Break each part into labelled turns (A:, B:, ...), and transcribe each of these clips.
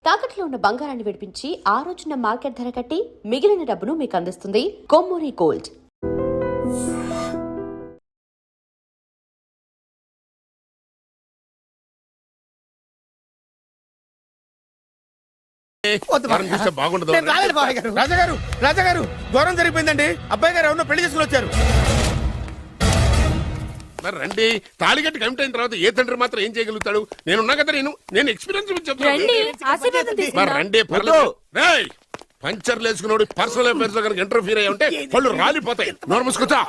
A: తాకట్లో ఉన్న బంగారాన్ని విడిపించి ఆ రోజున మార్కెట్ ధర కట్టి మిగిలిన డబ్బును మీకు అందిస్తుంది కొమ్మూరి గోల్డ్.
B: రాజాగారు ఘోరం జరిగిపోయిందండి. అబ్బాయి గారు ఎవరినో పెళ్లి చేసుకుని వచ్చారు.
C: మరి రండి, తాళిగట్టి కమిట్ అయిన తర్వాత ఏ తండ్రి మాత్రం ఏం చేయగలుగుతాడు? నేనున్నా కదా, నేను ఎక్స్పీరియన్స్ చెప్తాను. రండి, పర్లేదు. పంచర్లు వేసుకున్నాడు పర్సనల్ అఫైర్స్ లో కనుక ఇంటర్ఫీర్ అయ్యి ఉంటే పళ్ళు రాలిపోతాయి. నోరు మూసుకొచ్చా.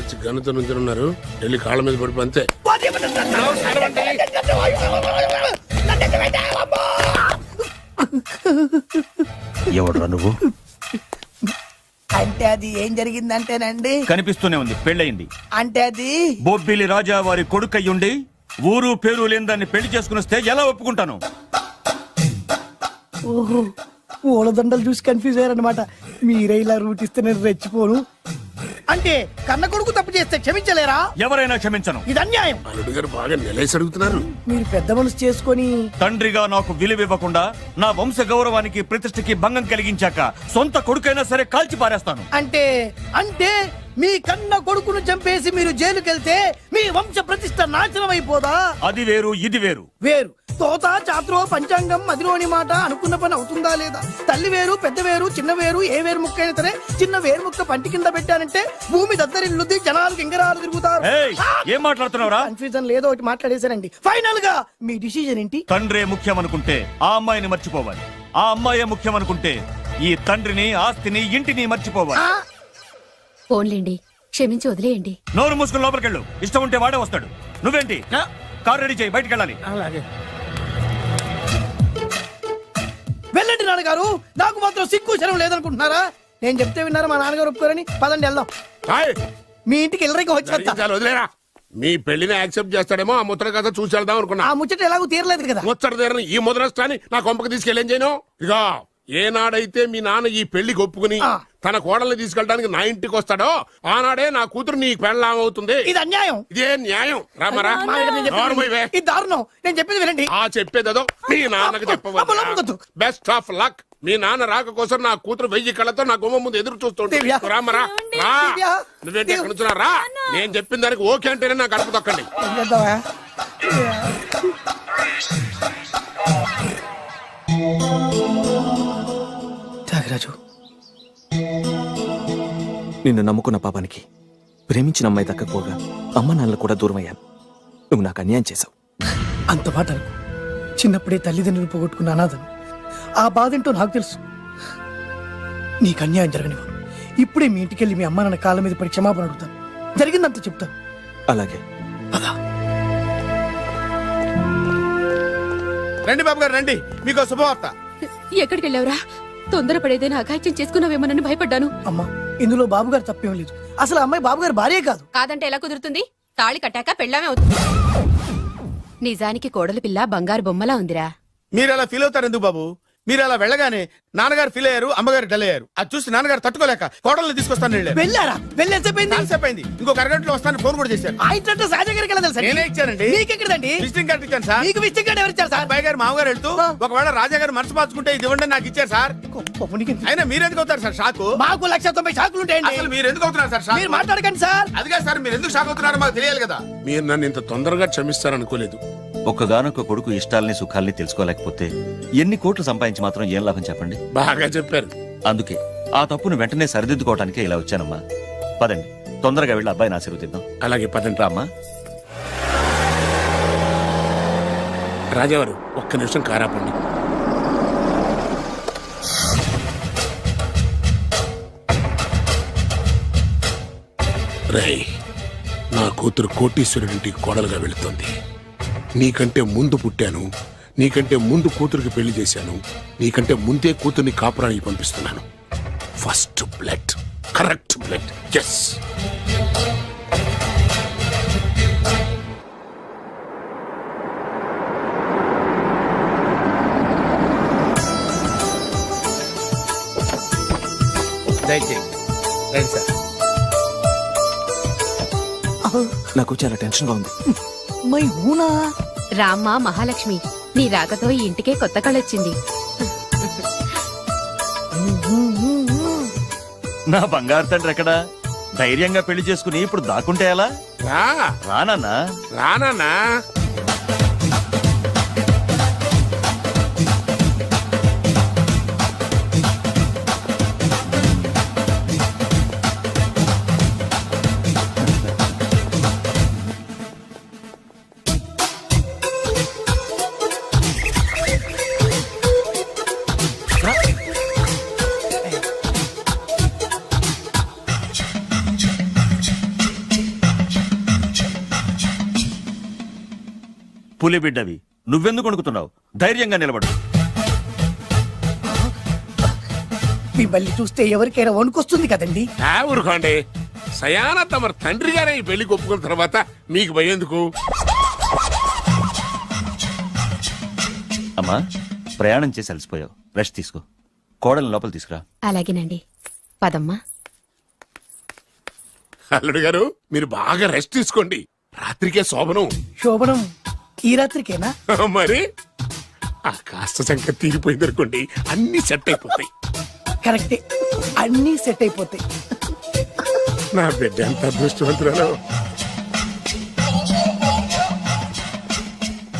C: వచ్చి గనుతో నుంచున్నారు, వెళ్ళి కాళ్ళ మీద పడిపో అంతే.
D: ఎవడురా నువ్వు?
E: అంటే అది ఏం జరిగిందంటేనండి,
D: కనిపిస్తూనే ఉంది, పెళ్ళయింది.
E: అంటే అది
D: బొబ్బిలి రాజా వారి కొడుకయ్యుండి ఊరు పేరు లేని దాన్ని పెళ్లి చేసుకుని వస్తే ఎలా ఒప్పుకుంటాను?
E: ఓహో, పూలదండలు చూసి కన్ఫ్యూజ్ అయ్యారనమాట. మీరే ఇలా రూట్ ఇస్తే నేను రెచ్చిపోను. అంటే కన్న కొడుకు తప్పు చేస్తే క్షమించలేరా?
D: ఎవరైనా క్షమించను.
E: ఇది అన్యాయం.
C: అల్లుడు గారు బాగా నిలేసి అడుగుతున్నారు.
E: మీరు పెద్ద మనసు చేసుకొని
D: తండ్రిగా నాకు విలువివ్వకుండా నా వంశ గౌరవానికి ప్రతిష్టకి భంగం కలిగించాక సొంత కొడుకైనా సరే కాల్చి పారేస్తాను.
E: అంటే అంటే మీ కన్న కొడుకును చంపేసి మీరు జైలుకెళ్తే మీ వంశ ప్రతిష్ట నాశనం అయిపోదా?
D: అది వేరు, ఇది వేరు.
E: వేరు. తోత చాత్రో పంచాంగం మదిలోని మాట అనుకున్న పని అవుతుందా లేదా? తల్లి వేరు, పెద్ద వేరు, చిన్న వేరు, ఏ వేరు ముక్క అయినా సరే చిన్న వేరు ముక్క పంటి కింద పెట్టానంటే భూమి దద్దరిల్లుద్ది, జనాలు గింగరాలు తిరుగుతారు.
D: ఏం మాట్లాడుతున్నావురా?
E: కన్ఫ్యూజన్ లేదో ఒకటి మాట్లాడేశారండి. ఫైనల్ గా మీ డిసిజన్ ఏంటి?
D: తండ్రే ముఖ్యం అనుకుంటే ఆ అమ్మాయిని మర్చిపోవాలి. ఆ అమ్మాయే ముఖ్యం అనుకుంటే ఈ తండ్రిని, ఆస్తిని, ఇంటిని మర్చిపోవాలి.
F: ఫోన్లేండి, క్షమించి వదిలేయండి.
D: నోరు మూసుకుని లోపలికెళ్ళు. ఇష్టం ఉంటే వాడే వస్తాడు. నువ్వేంటి? కార్ రెడీ చేయి, బయటికి వెళ్ళాలి.
E: వెళ్ళండి నాన్నగారు. నాకు మాత్రం సిగ్గు శరం లేదనుకుంటున్నారా? నేను చెప్తే విన్నారా? మా నాన్నగారు ఒప్పుకోరని. పదండి వెళ్దాం. మీ ఇంటికి ఎల్లరికి వచ్చేస్తా.
C: వదిలేరా, మీ పెళ్లిని యాక్సెప్ట్ చేస్తాడేమో ఆ ముద్ర కథ చూసి వెళ్దాం అనుకున్నా.
E: ఆ ముచ్చట ఎలాగో తీరలేదు కదా.
C: ముచ్చట తీరని ఈ ముద్రష్టాన్ని నా కొంపకి తీసుకెళ్ళేం చేయను. ఇక ఏనాడైతే మీ నాన్న ఈ పెళ్లికి ఒప్పుకుని తన కోడల్ని తీసుకెళ్ళడానికి నా ఇంటికి వస్తాడో ఆనాడే నా కూతురు నీ పెళ్ళాం అవుతుంది.
E: ఇది అన్యాయం.
C: ఇదే న్యాయం. రామరా,
E: ఇది దారుణం. నేను చెప్పేది వినండి.
C: ఆ చెప్పేదో మీ నాన్నకు చెప్పవచ్చు. Best of luck. మీ నాన్న రాక కోసం నా కూతురు 1000 కళ్ళతో నా గుమ్మ ముందు ఎదురు చూస్తుంటే. రామరా, నువ్వేంటి ఎక్కడ నుంచున్నా? రా, నేను చెప్పిన దానికి ఓకే అంటేనే నాకు గడప తొక్కండి.
G: త్యాగరాజు, నిన్ను నమ్ముకున్న పాపానికి ప్రేమించిన అమ్మాయి దక్కకపోగా అమ్మ నాన్నలు కూడా దూరం అయ్యాను. నువ్వు నాకు అన్యాయం చేశావు.
E: అంత మాట చిన్నప్పుడే తల్లిదండ్రులు పోగొట్టుకున్న అనాథను. ఆ బాధ ఏంటో నాకు తెలుసు. నీకు అన్యాయం జరగనివ్వను. ఇప్పుడే మీ ఇంటికెళ్ళి మీ అమ్మ నాన్న కాళ్ళ మీద పడి క్షమాపణ అడుగుతాను. జరిగిందంత చెప్తాను.
G: అలాగే.
B: రండి బాబు గారు, రండి. మీకు శుభవార్త.
F: ఎక్కడికి వెళ్ళావురా? తొందరపడేదైనా అఘాయిత్యం చేసుకున్నావేమోనని భయపడ్డాను.
E: అమ్మా, ఇందులో బాబు గారు తప్పేం లేదు. అసలు అమ్మాయి బాబు గారు భార్యే కాదు.
F: కాదంటే ఎలా కుదురుతుంది? తాళి కట్టాక పెళ్ళామే అవుతుంది. నిజానికి కోడలి పిల్ల బంగారు బొమ్మలా ఉందిరా.
B: మీరు అలా ఫీల్ అవుతారు ఎందుకు బాబు? మీరు అలా వెళ్ళగానే నాన్నగారు ఫీల్ అయ్యారు, అమ్మగారు డల్ అయ్యారు. అది చూసి నాన్నగారు తట్టుకోలేక కోడల్ని తీసుకొస్తాను
E: వెళ్ళారా?
B: వెళ్ళేసేపోయింది. ఇంకో అరగంటలో వస్తాను ఫోన్ కూడా చేశారు.
E: ఆ ఇంట్లో సాజా గారికి ఎలా తెలుసా?
B: నేనే ఇచ్చానండి.
E: మీకెక్కడండి?
B: విజిటింగ్ కార్డు ఇచ్చాను సార్.
E: మీకు విజిటింగ్ కార్డు ఎవరు ఇచ్చారు సార్?
B: అబ్బాయి గారు మామగారు వెళ్తూ ఒకవేళ రాజా గారు మనసు మార్చుకుంటే ఇది ఇవ్వండి నాకు ఇచ్చారు సార్. అయినా మీరు ఎందుకు అవుతారు సార్ షాకు?
E: మాకు 190 షాకులు ఉంటాయండి.
B: అసలు మీరు ఎందుకు అవుతున్నారు సార్ షాక్?
E: మీరు మాట్లాడకండి సార్.
B: అదిగా సార్, మీరు ఎందుకు షాక్ అవుతున్నారో మాకు తెలియాలి కదా.
C: మీరు నన్ను ఇంత తొందరగా క్షమిస్తారనుకోలేదు.
D: ఒక్కగానొక్క కొడుకు ఇష్టాలని సుఖాల్ని తెలుసుకోలేకపోతే ఎన్ని కోట్లు సంపాదించి మాత్రం ఏం లాభం చెప్పండి?
C: బాగా చెప్పారు.
D: అందుకే ఆ తప్పును వెంటనే సరిదిద్దుకోవటానికే ఇలా వచ్చానమ్మా. పదండి, తొందరగా వెళ్ళి అబ్బాయిని ఆశీర్వదిద్దాం.
C: అలాగే పదండి.
D: రామ్మా.
C: రాజావారు, ఒక్క నిమిషం కారాపండి. రేయ్, నా కూతురు కోటీశ్వరుడింటికి కోడలుగా వెళుతుంది. నీకంటే ముందు పుట్టాను, నీకంటే ముందు కూతురికి పెళ్లి చేశాను, నీకంటే ముందే కూతుర్ని కాపురానికి పంపిస్తున్నాను. First blood, correct blood. Yes.
G: నాకు చాలా టెన్షన్ గా ఉంది.
E: మై హూనా
F: రామ్మ మహాలక్ష్మి నీ రాకతో ఈ ఇంటికే కొత్త కళొచ్చింది.
D: నా బంగారు తండ్రి ఎక్కడా? ధైర్యంగా పెళ్లి చేసుకుని ఇప్పుడు దాక్కుంటే ఎలా?
C: రా
D: రానన్నా.
C: రానన్నా.
D: పులి బిడ్డవి, నువ్వెందుకు వణుకుతున్నావు? ధైర్యంగా నిలబడు.
E: మిమ్మల్ని చూస్తే ఎవరికైనా వణుకొస్తుంది కదండి.
C: ఊరుకోండి. సయాన తమ తండ్రి గారే ఈ పెళ్లి ఒప్పుకున్న తర్వాత మీకు భయందుకు?
D: అమ్మా, ప్రయాణం చేసి అలసిపోయావు, రెస్ట్ తీసుకో. కోడలు లోపల తీసుకురా.
F: అలాగేనండి, పదమ్మా.
C: అల్లుడు గారు మీరు బాగా రెస్ట్ తీసుకోండి. రాత్రికే శోభనం.
E: శోభనం ఈ రాత్రికేనా?
C: మరి ఆ కాస్త సంఖ్య తీరిపోయింది అనుకోండి, అన్ని సెట్ అయిపోతాయి.
E: కరెక్టే, అన్నీ సెట్ అయిపోతాయి.
C: నా బిడ్డ ఎంత అదృష్టవంతురాలు.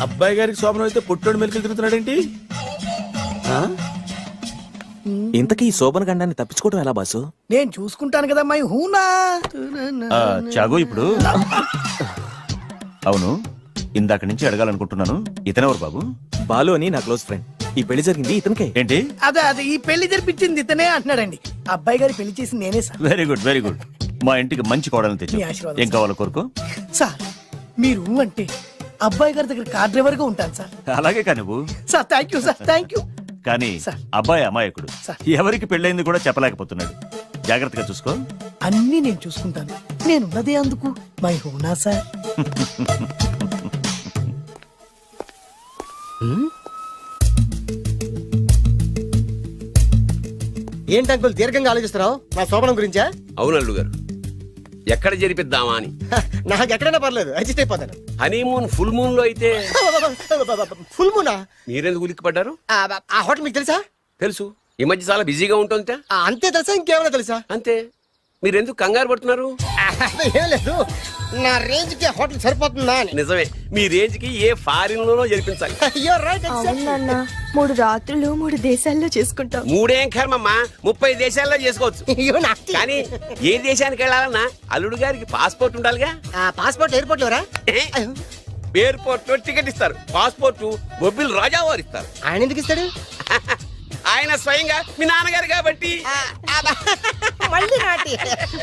B: అబ్బాయి గారికి శోభనం అయితే పుట్టోడు మెలికలు తిరుగుతున్నాడేంటి?
G: ఇంతకీ ఈ శోభన గండాన్ని తప్పించుకోవడం ఎలా బాసు?
E: నేను చూసుకుంటాను కదా మై హూనా.
D: చాగు ఇప్పుడు. అవును, ఇందాక నుంచి అడగాలనుకుంటున్నాను, ఇతనెవరు బాబు?
G: బాలు అని నా క్లోజ్ ఫ్రెండ్. ఈ పెళ్లి జరిగింది ఇతనికే.
D: ఏంటి?
E: అదే ఈ పెళ్లి జరిపించింది ఇతనే అంటున్నాడండి. అబ్బాయి గారి పెళ్లి చేసింది నేనే sir.
D: Very good, very good. మా ఇంటికి మంచి కోడలు తెచ్చు.
E: మీ ఆశీర్వాదం,
D: ఏం కావాలో కోరుకో.
E: సార్ మీరు అంటే అబ్బాయి గారి దగ్గర కార్ డ్రైవర్ గా ఉంటాను సార్.
D: అలాగే కా నువ్వు.
E: Sir thank you sir, thank you.
D: కానీ
E: సార్.
D: అబ్బాయి అమాయకుడు,
E: సార్.
D: ఎవరికి పెళ్ళైంది కూడా చెప్పలేకపోతున్నాడు. జాగ్రత్తగా చూసుకో.
E: అన్నీ నేను చూసుకుంటాను. నేనున్నదే అందుకు మై హూనా సార్.
H: ఏంటి అంకుల్ దీర్ఘంగా ఆలోచిస్తున్నావు? నా శోభనం గురించా?
I: అవును అల్లుడు గారు, ఎక్కడ జరిపిద్దామా అని.
H: నాకు ఎక్కడైనా పర్లేదు, అడ్జస్ట్ అయిపోతాను.
I: హనీమూన్ ఫుల్ మూన్ లో అయితే
H: ఫుల్ మూనా?
I: మీరెందుకు ఉలిక్కిపడ్డారు?
H: ఆ హోటల్ మీకు తెలుసా?
I: తెలుసు, ఈ మధ్య చాలా బిజీగా ఉంటుంది.
H: అంతే తెలుసా, ఇంకేమైనా తెలుసా?
I: అంతే. మీరెందుకు కంగారు పడుతున్నారు?
H: ఏం లేదు, నా రేంజ్ కి హోటల్ సరిపోతుందా అని.
I: నిజమే, మీ రేంజ్ కి ఏ ఫారిన్ లోనో జరిపించాలి.
H: You're right, exactly.
J: అవునన్నా 3 రాత్రులు 3 దేశాల్లో చేసుకుంటాం.
I: మూడేం కర్మమ్మా, 30 దేశాల్లో చేసుకోవచ్చు.
H: You're nasty.
I: కానీ ఏ దేశానికి వెళ్ళాలన్నా అల్లుడు గారికి పాస్పోర్ట్ ఉండాలిగా.
H: Passport airport LoRa?
I: ఎయిర్పోర్ట్ లో టికెట్ ఇస్తారు, పాస్పోర్ట్ బొబ్బిల్ రాజా వారు ఇస్తారు.
H: ఆయన ఎందుకు ఇస్తాడు?
I: ఆయన స్వయంగా మీ నాన్నగారు కాబట్టి.
H: మళ్ళీ నాటి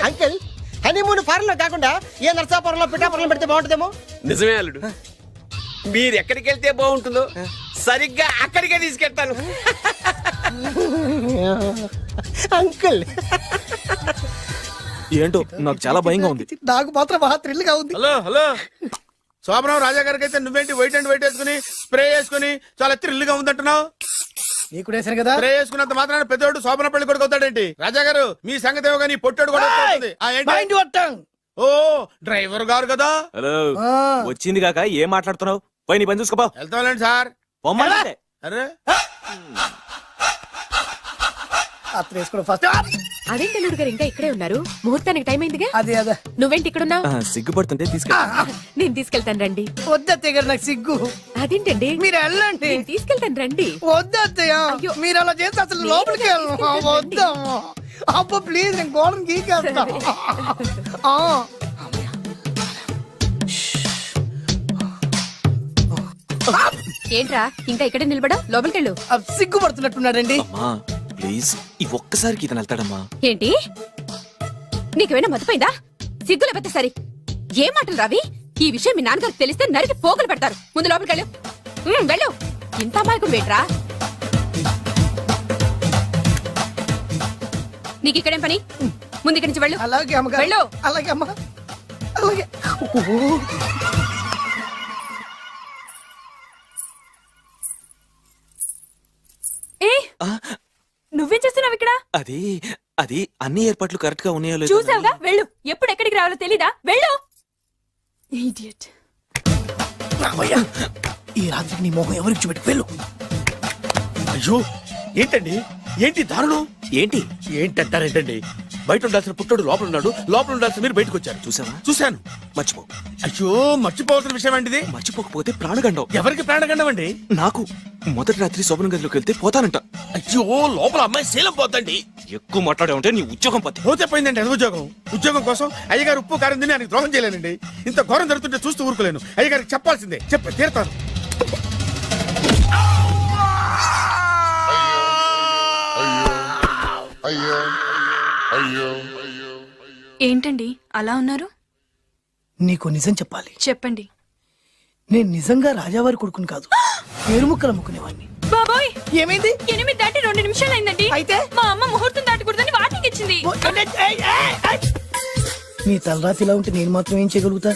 H: అంకుల్, హనీమూన్ ఫారెన్ లో కాకుండా ఏ నర్సాపురంలో పిఠాపురంలో పెడితే బాగుంటుందేమో.
I: నిజమే అల్లుడు, మీరు ఎక్కడికి వెళ్తే బాగుంటుందో సరిగ్గా అక్కడికే తీసుకెళ్తాను.
H: అంకుల్
G: ఏంటో నాకు చాలా భయంగా ఉంది.
E: నాకు మాత్రం బాగా థ్రిల్ గా ఉంది.
B: హలో హలో, శోభనం రాజా గారికి అయితే నువ్వేంటి వైట్ అండ్ వైట్ వేసుకుని స్ప్రే వేసుకుని చాలా థ్రిల్ గా ఉందంటున్నావు?
E: నీకు వేసాను కదా.
B: స్ప్రే వేసుకున్నంత మాత్రాన పెద్దోడు శోభన పెళ్లి కొడుకు అవుతాడేంటి? రాజా గారు మీ సంగతి ఏమో కానీ పొట్టోడు కూడా అవుతుంది. ఏంటి?
E: Mind your tongue.
B: ఓ డ్రైవర్ గారు కదా.
G: హలో,
E: ఆ.
G: వచ్చింది కాక ఏం మాట్లాడుతున్నావు? పోయి నీ పని చూసుకోపో.
B: వెళ్తాంలేండి సార్.
G: పొమ్మంటే.
B: అరే
E: అత్త వేసుకోవడం ఫస్ట్.
F: అదేంటి అల్లుడు గారు ఇంకా ఇక్కడే ఉన్నారు? ముహూర్తానికి టైం అయిందిగా.
E: అదే అదే
F: నువ్వేంటి ఇక్కడున్నావు?
G: సిగ్గుపడుతుంటే తీసుకెళ్ళి.
F: నేను తీసుకెళ్తాను రండి.
E: వద్దత్తయ్య గారు, నాకు సిగ్గు.
F: అదేంటండి?
E: మీరు వెళ్ళండి.
F: నేను తీసుకెళ్తాను రండి.
E: వద్దత్తయ్య,
F: అయ్యో.
E: మీరు అలా చేస్తే అసలు
F: మీరు
E: లోపలికి వెళ్ళను.
F: తీసుకెళ్ళండి.
E: వద్దమ్మా. అబ్బా ప్లీజ్, నేను గోడను గీకేస్తా. ఆ.
F: ఏంట్రా ఇంకా ఇక్కడే నిలబడా? లోపలికెళ్ళు.
E: సిగ్గుపడుతున్నట్టున్నాడండి.
G: అమ్మా ప్లీజ్, ఈ ఒక్కసారికి ఇతను వెళ్తాడమ్మా.
F: ఏంటి, నీకేమైనా మతిపోయిందా? సిగ్గు లేకపోతే సరే. ఏ మాటలు రావి? ఈ విషయం మీ నాన్నగారికి తెలిస్తే నరికి పోగులు పెడతారు. ముందు లోపలికెళ్ళు. వెళ్ళు. ఇంత అమాయకుడు వేట్రా? నీకు ఇక్కడేం పని? ముందు ఇక్కడి నుంచి వెళ్ళు.
E: అలాగే అమ్మగారు.
F: వెళ్ళు.
E: అలాగే అమ్మ, అలాగే.
J: ఏ నువ్వేం చేస్తున్నావు ఇక్కడ?
G: అది అది అన్ని ఏర్పాట్లు కరెక్ట్ గా ఉన్నాయో లేదో
J: చూసావుగా, వెళ్ళు. ఎప్పుడు ఎక్కడికి రావాలో తెలీదా? వెళ్ళు. Idiot.
E: రామయ్య ఈ రాత్రికి నీ మొహం ఎవరికి చూపెట్టి వెళ్ళు.
B: అయ్యో ఏంటండి ఏంటి దారుణం
G: ఏంటి
B: ఏంటంటారేంటండి బయట ఉండాల్సిన పుట్టోడు లోపల ఉన్నాడు లోపల ఉండాల్సిన మీరు బయటకు వచ్చారు
G: చూసావా?
B: చూశాను
G: మర్చిపో.
B: అయ్యో మర్చిపోవాల్సిన విషయం అండి ఇది
G: మర్చిపోకపోతే ప్రాణగండం.
B: ఎవరికి ప్రాణగండం అండి
G: నాకు మొదటి రాత్రి శోభన గదిలోకి వెళ్తే పోతానంట.
B: అయ్యో లోపల అమ్మాయి శీలం పోద్దండి
G: ఎక్కువ మాట్లాడే ఉంటే నీ ఉద్యోగం పత్తి.
B: పోతే పోయిందండి అది ఉద్యోగం కోసం అయ్యగారు ఉప్పు కారం తిని ఆయనకు ద్రోహం చేయలేనండి ఇంత ఘోరం జరుగుతుంటే చూస్తూ ఊరుకోలేను అయ్యగారికి చెప్పాల్సిందే చెప్పి తీరుతాను
J: ఏంటండి అలా ఉన్నారు?
E: నీకు నిజం చెప్పాలి.
J: చెప్పండి.
E: నేను నిజంగా రాజావారి కొడుకుని కాదు, పేరుముక్కలు అమ్ముకునేవాడిని.
J: బాబోయ్,
E: ఏమైంది?
J: 8 దాటి 2 నిమిషాలు అయిందండి.
E: అయితే?
J: మా అమ్మ ముహూర్తం దాటకూడదని వార్నింగ్ ఇచ్చింది.
E: నీ తలరాతి ఇలా ఉంటే నేను మాత్రం ఏం చేయగలుగుతా?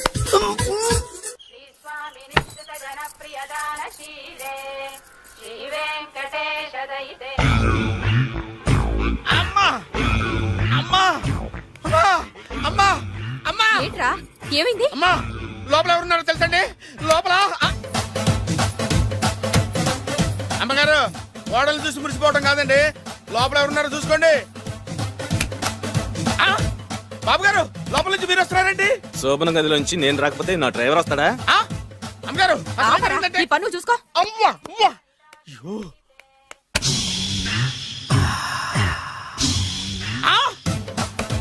B: అమ్మా అమ్మా అమ్మా అమ్మా అమ్మా
F: ఏంట్రా ఏమైంది?
B: అమ్మా లోపల ఎవరున్నారో తెలుసండి లోపల అమ్మగారు ఓడలు చూసి మురిసిపోవడం కాదండి లోపల ఎవరున్నారో చూసుకోండి బాబు గారు లోపల నుంచి మీరు వస్తున్నారండి
G: శోభన గదిలోంచి నేను రాకపోతే నా డ్రైవర్ వస్తాడా?
B: అమ్మగారు
F: ఆపరా, నీ పన్ను చూసుకో.
B: అమ్మా అమ్మా అయ్యో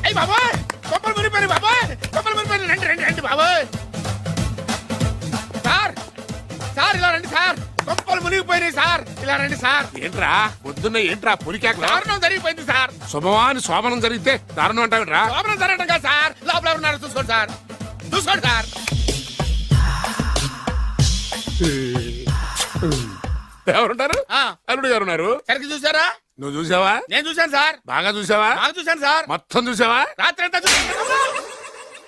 B: అయ్యి బాబాయ్ కొప్పలు మునిపోయి బాబాయ్ కొప్పలు మునిపోయి రండి రండి రండి బాబాయ్ సార్ సార్ ఇలా రండి సార్ కొప్పలు మునిగిపోయినాయి సార్ ఇలా రండి సార్
C: ఏంట్రా పొద్దున్న ఏంట్రా పులికేకలా?
B: దారుణం జరిగిపోయింది సార్
C: శుభమాని శోభనం జరిగితే దారుణం అంటావిట్రా?
B: లోపల జరగడం కాదు సార్ లోపల ఎవరున్నారో చూసుకోండి సార్ చూసుకోండి సార్
C: ఎవరుంటారు? అల్లుడు గారు ఉన్నారు.
B: సరిగ్గా చూసారా?
C: నువ్వు చూసావా?
B: నేను చూశాను సార్
C: బాగా చూసావా?
B: బాగా చూశాను సార్
C: మొత్తం చూసావా?
B: రాత్రి అంతా చూశాను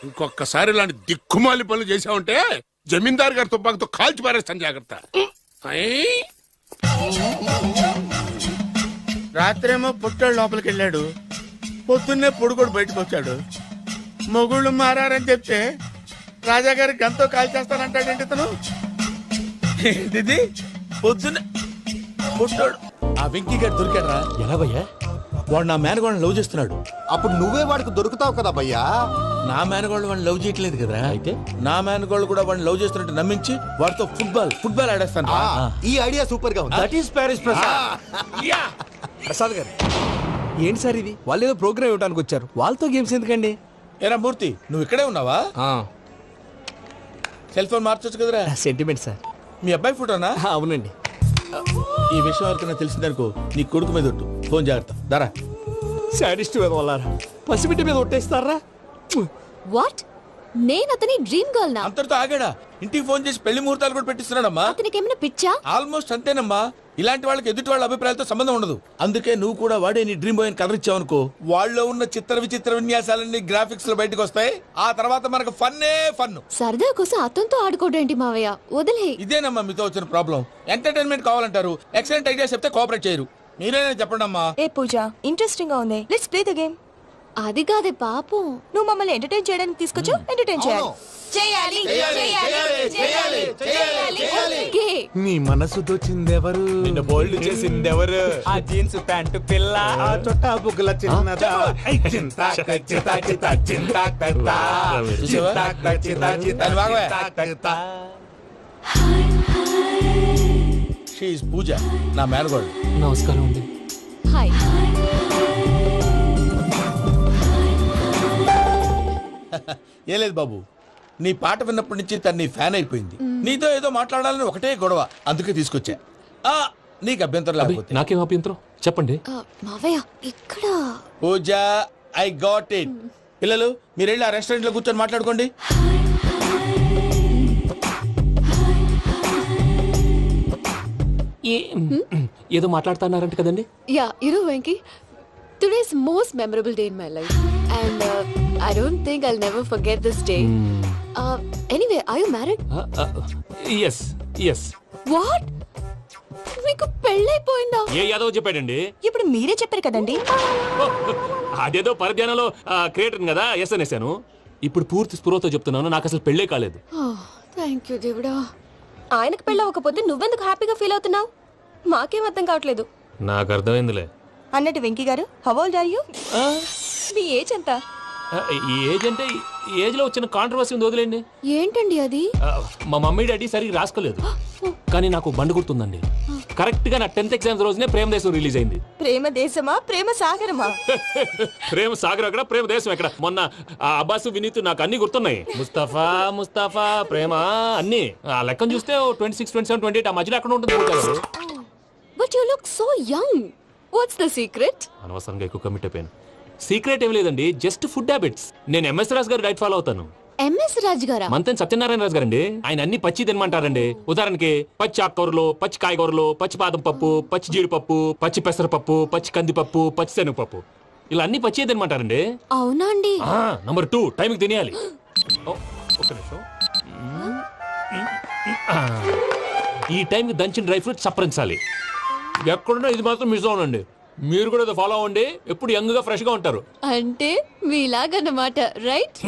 C: ఇంకొకసారి ఇలాంటి దిక్కుమాలి పనులు చేసావంటే జమీందారు గారి తుపాకుతో కాల్చి పారేస్తాను జాగ్రత్త. ఐ!
B: రాత్రేమో పుట్టాడు లోపలికి వెళ్ళాడు పొద్దున్నే పొడుగోడు బయటకు వచ్చాడు మొగుళ్ళు మారని చెప్తే రాజాగారి గంతో కాల్ చేస్తానంటాడేంటి ఇతను ఏంటిది పొద్దున్న పుట్టాడు ఆ వెంకీ గారు దొరికాడరా
K: ఎలా భయ్యా?
B: వాడు నా మేనగోళ్ళని లవ్ చేస్తున్నాడు
K: అప్పుడు నువ్వే వాడికి దొరుకుతావు కదా భయ్యా.
B: నా మేనగోళ్ళు వాడిని లవ్ చేయట్లేదు కదా
K: అయితే
B: నా మేనగోళ్ళు కూడా వాడిని లవ్ చేస్తున్నట్టు నమ్మించి వాడితో ఫుట్బాల్ ఆడేస్తాను
K: ఈ ఐడియా సూపర్ గా ఉంది.
B: That is Paris Prasad
K: Prasad గారు ఏంటి సార్ ఇది? వాళ్ళు ఏదో ప్రోగ్రామ్ ఇవ్వడానికి వచ్చారు, వాళ్ళతో గేమ్స్ ఎందుకండి?
B: ఏరా మూర్తి నువ్వు ఇక్కడే ఉన్నావా సెల్ ఫోన్ మార్చొచ్చు కదరా
K: సెంటిమెంట్ సార్.
B: మీ అబ్బాయి ఫోటోనా
K: అవునండి.
B: ఈ విషయం ఎవరికైనా తెలిసిందనుకో నీ కొడుకు మీద ఒట్టు ఫోన్ జాగ్రత్త దారా
K: సాడిస్ట్ మీద వాళ్ళారా పసిబిడ్డ మీద ఒట్టేస్తారా?
A: వాట్? నేను అతని డ్రీమ్ గర్ల్ నా?
B: అంతటితో ఆగాడా ఇంటికి ఫోన్ చేసి పెళ్లి ముహూర్తాలు కూడా పెట్టిస్తున్నాడమ్మా
A: అతనికి ఏమైనా పిచ్చా?
B: ఆల్మోస్ట్ అంతేనమ్మా ఇలాంటి వాళ్ళకి ఎదుటి వాళ్ళ అభిప్రాయాలతో సంబంధం ఉండదు అందుకే నువ్వు కూడా వాడే నీ డ్రీమ్ బాయ్ కవర్ ఇచ్చావనుకో వాళ్ళలో ఉన్న చిత్ర విచిత్ర విన్యాసాలన్నీ గ్రాఫిక్స్ లో బయటకు వస్తాయి ఆ తర్వాత మనకు ఫన్నే ఫన్
A: సరదా కోసం అతనితో ఆడుకోడేంటి మావయ్య? వదిలే.
B: ఇదేనమ్మా మీతో వచ్చిన ప్రాబ్లం ఎంటర్టైన్మెంట్ కావాలంటారు ఎక్సలెంట్ ఐడియా చెప్తే కోఆపరేట్ చేయరు మీరేనా చెప్పండి అమ్మా
J: ఏ పూజ, ఇంట్రెస్టింగ్ గా ఉంది. Let's play the game.
A: అది కాదే పాపం.
J: నువ్వు మమ్మల్ని ఎంటర్టైన్ చేయడానికి తీసుకొచ్చు, ఎంటర్టైన్ చేయాలి.
A: ఓకే.
K: నీ మనసు దోచిందెవరు? నిన్న బోల్డ్ చేసిందెవరు? ఆ జీన్స్ ప్యాంటు పిల్ల, ఆ చొట్టా బుగ్గల చిన్నదా.
B: షీఈ్ పూజ నా మేనగోడు
K: నమస్కారం అండి.
A: హాయ్.
B: ఏ లేదు బాబు నీ పాట విన్నప్పటి నుంచి తను నీ ఫ్యాన్ అయిపోయింది నీతో ఏదో మాట్లాడాలని ఒకటే గొడవ అందుకే తీసుకొచ్చా నీకు అభ్యంతరం లేకపోతే
K: నాకేం అభ్యంతరం చెప్పండి.
A: మావయ్య ఇక్కడ.
B: పూజ ఐ గాట్ ఇట్ పిల్లలు మీరు వెళ్ళి ఆ రెస్టారెంట్ లో కూర్చొని మాట్లాడుకోండి
K: ఏదో మాట్లాడుతున్నారంట కదండి.
A: Yeah Venky, today's most memorable day in my life and I don't think I'll never forget this day. Anyway, are you married?
K: Yes.
A: What? మీకు పెళ్ళైపోయిందా?
K: ఏ యాదవ్ చెప్పాడండి?
J: ఇప్పుడు మీరే చెప్పారు కదండి.
K: అదేదో పరధ్యానంలో క్రియేటర్ కదా ఎస్ అనేసాను. ఇప్పుడు పూర్తి స్పృహతో చెప్తున్నాను, నాకు అసలు పెళ్ళే కాలేదు.
A: థ్యాంక్ యూ దేవుడా.
J: ఆయనకు పెళ్ళవకపోతే నువ్వెందుకు హ్యాపీగా ఫీల్ అవుతున్నావు? మాకేం అర్థం కావట్లేదు.
G: నాకు అర్థమైందిలే.
J: అన్నట్టు వెంకీ గారు, హౌ ఓల్డ్ ఆర్ యు? మీ ఏజ్ ఎంత?
G: ఈ ఏజ్ అంటే ఈ ఏజ్ లో వచ్చిన కాంట్రవర్సీ ఉంది, వదిలేండి.
A: ఏంటండి అది?
G: మా మమ్మీ డాడీ సరిగ్గా రాసుకోలేదు, కానీ నాకు బండి గుర్తుందండి. కరెక్ట్ గా నా 10th ఎగ్జామ్స్ రోజునే ప్రేమ దేశం రిలీజ్ అయింది.
J: ప్రేమ దేశమా ప్రేమ సాగరమా?
G: ప్రేమ సాగర్ అక్కడ, ప్రేమ దేశం ఎక్కడ? మొన్న ఆ అబ్బాసు వినీత్ నాకు అన్ని గుర్తున్నాయి. ముస్తఫా ప్రేమ అన్ని ఆ లెక్కను చూస్తే 26, 27, 28 ఆ మధ్యలో అక్కడ ఉంటుంది.
A: But you look so young. What's the secret?
G: అనవసరంగా ఎక్కువ కమిట్ అయిపోయాను. సీక్రెట్ ఏం లేదండి, జస్ట్ ఫుడ్ హ్యాబిట్స్. నేను ఎంఎస్ రాజు గారు డైట్ ఫాలో అవుతాను.
A: ఎంఎస్ రాజ్ గారా?
G: మంతెన్ సత్యనారాయణ రాజు గారండి. ఆయన అన్ని పచ్చి తినమంటారండి. ఉదాహరణకి పచ్చి ఆకుకూరలు, పచ్చి కాయగూరలు, పచ్చి బాదం పప్పు, పచ్చి జీడిపప్పు, పచ్చి పెసరపప్పు, పచ్చి కందిపప్పు, పచ్చి శనగపప్పు, ఇలా అన్ని పచ్చి తినమంటారండి.
A: అవునా అండి?
G: నంబర్ 2, టైంకి తినేయాలి. ఒక్క నిమిషం. ఈ టైంకి దంచిన డ్రై ఫ్రూట్స్ సప్పరించాలి. ఎక్కడున్నా ఇది మాత్రం మిస్ అవునండి. మీరు కూడా ఇది ఫాలో అవ్వండి, ఎప్పుడు యంగ్ గా ఫ్రెష్ గా ఉంటారు.
A: అంటే మీలాగన్నమాట, రైట్?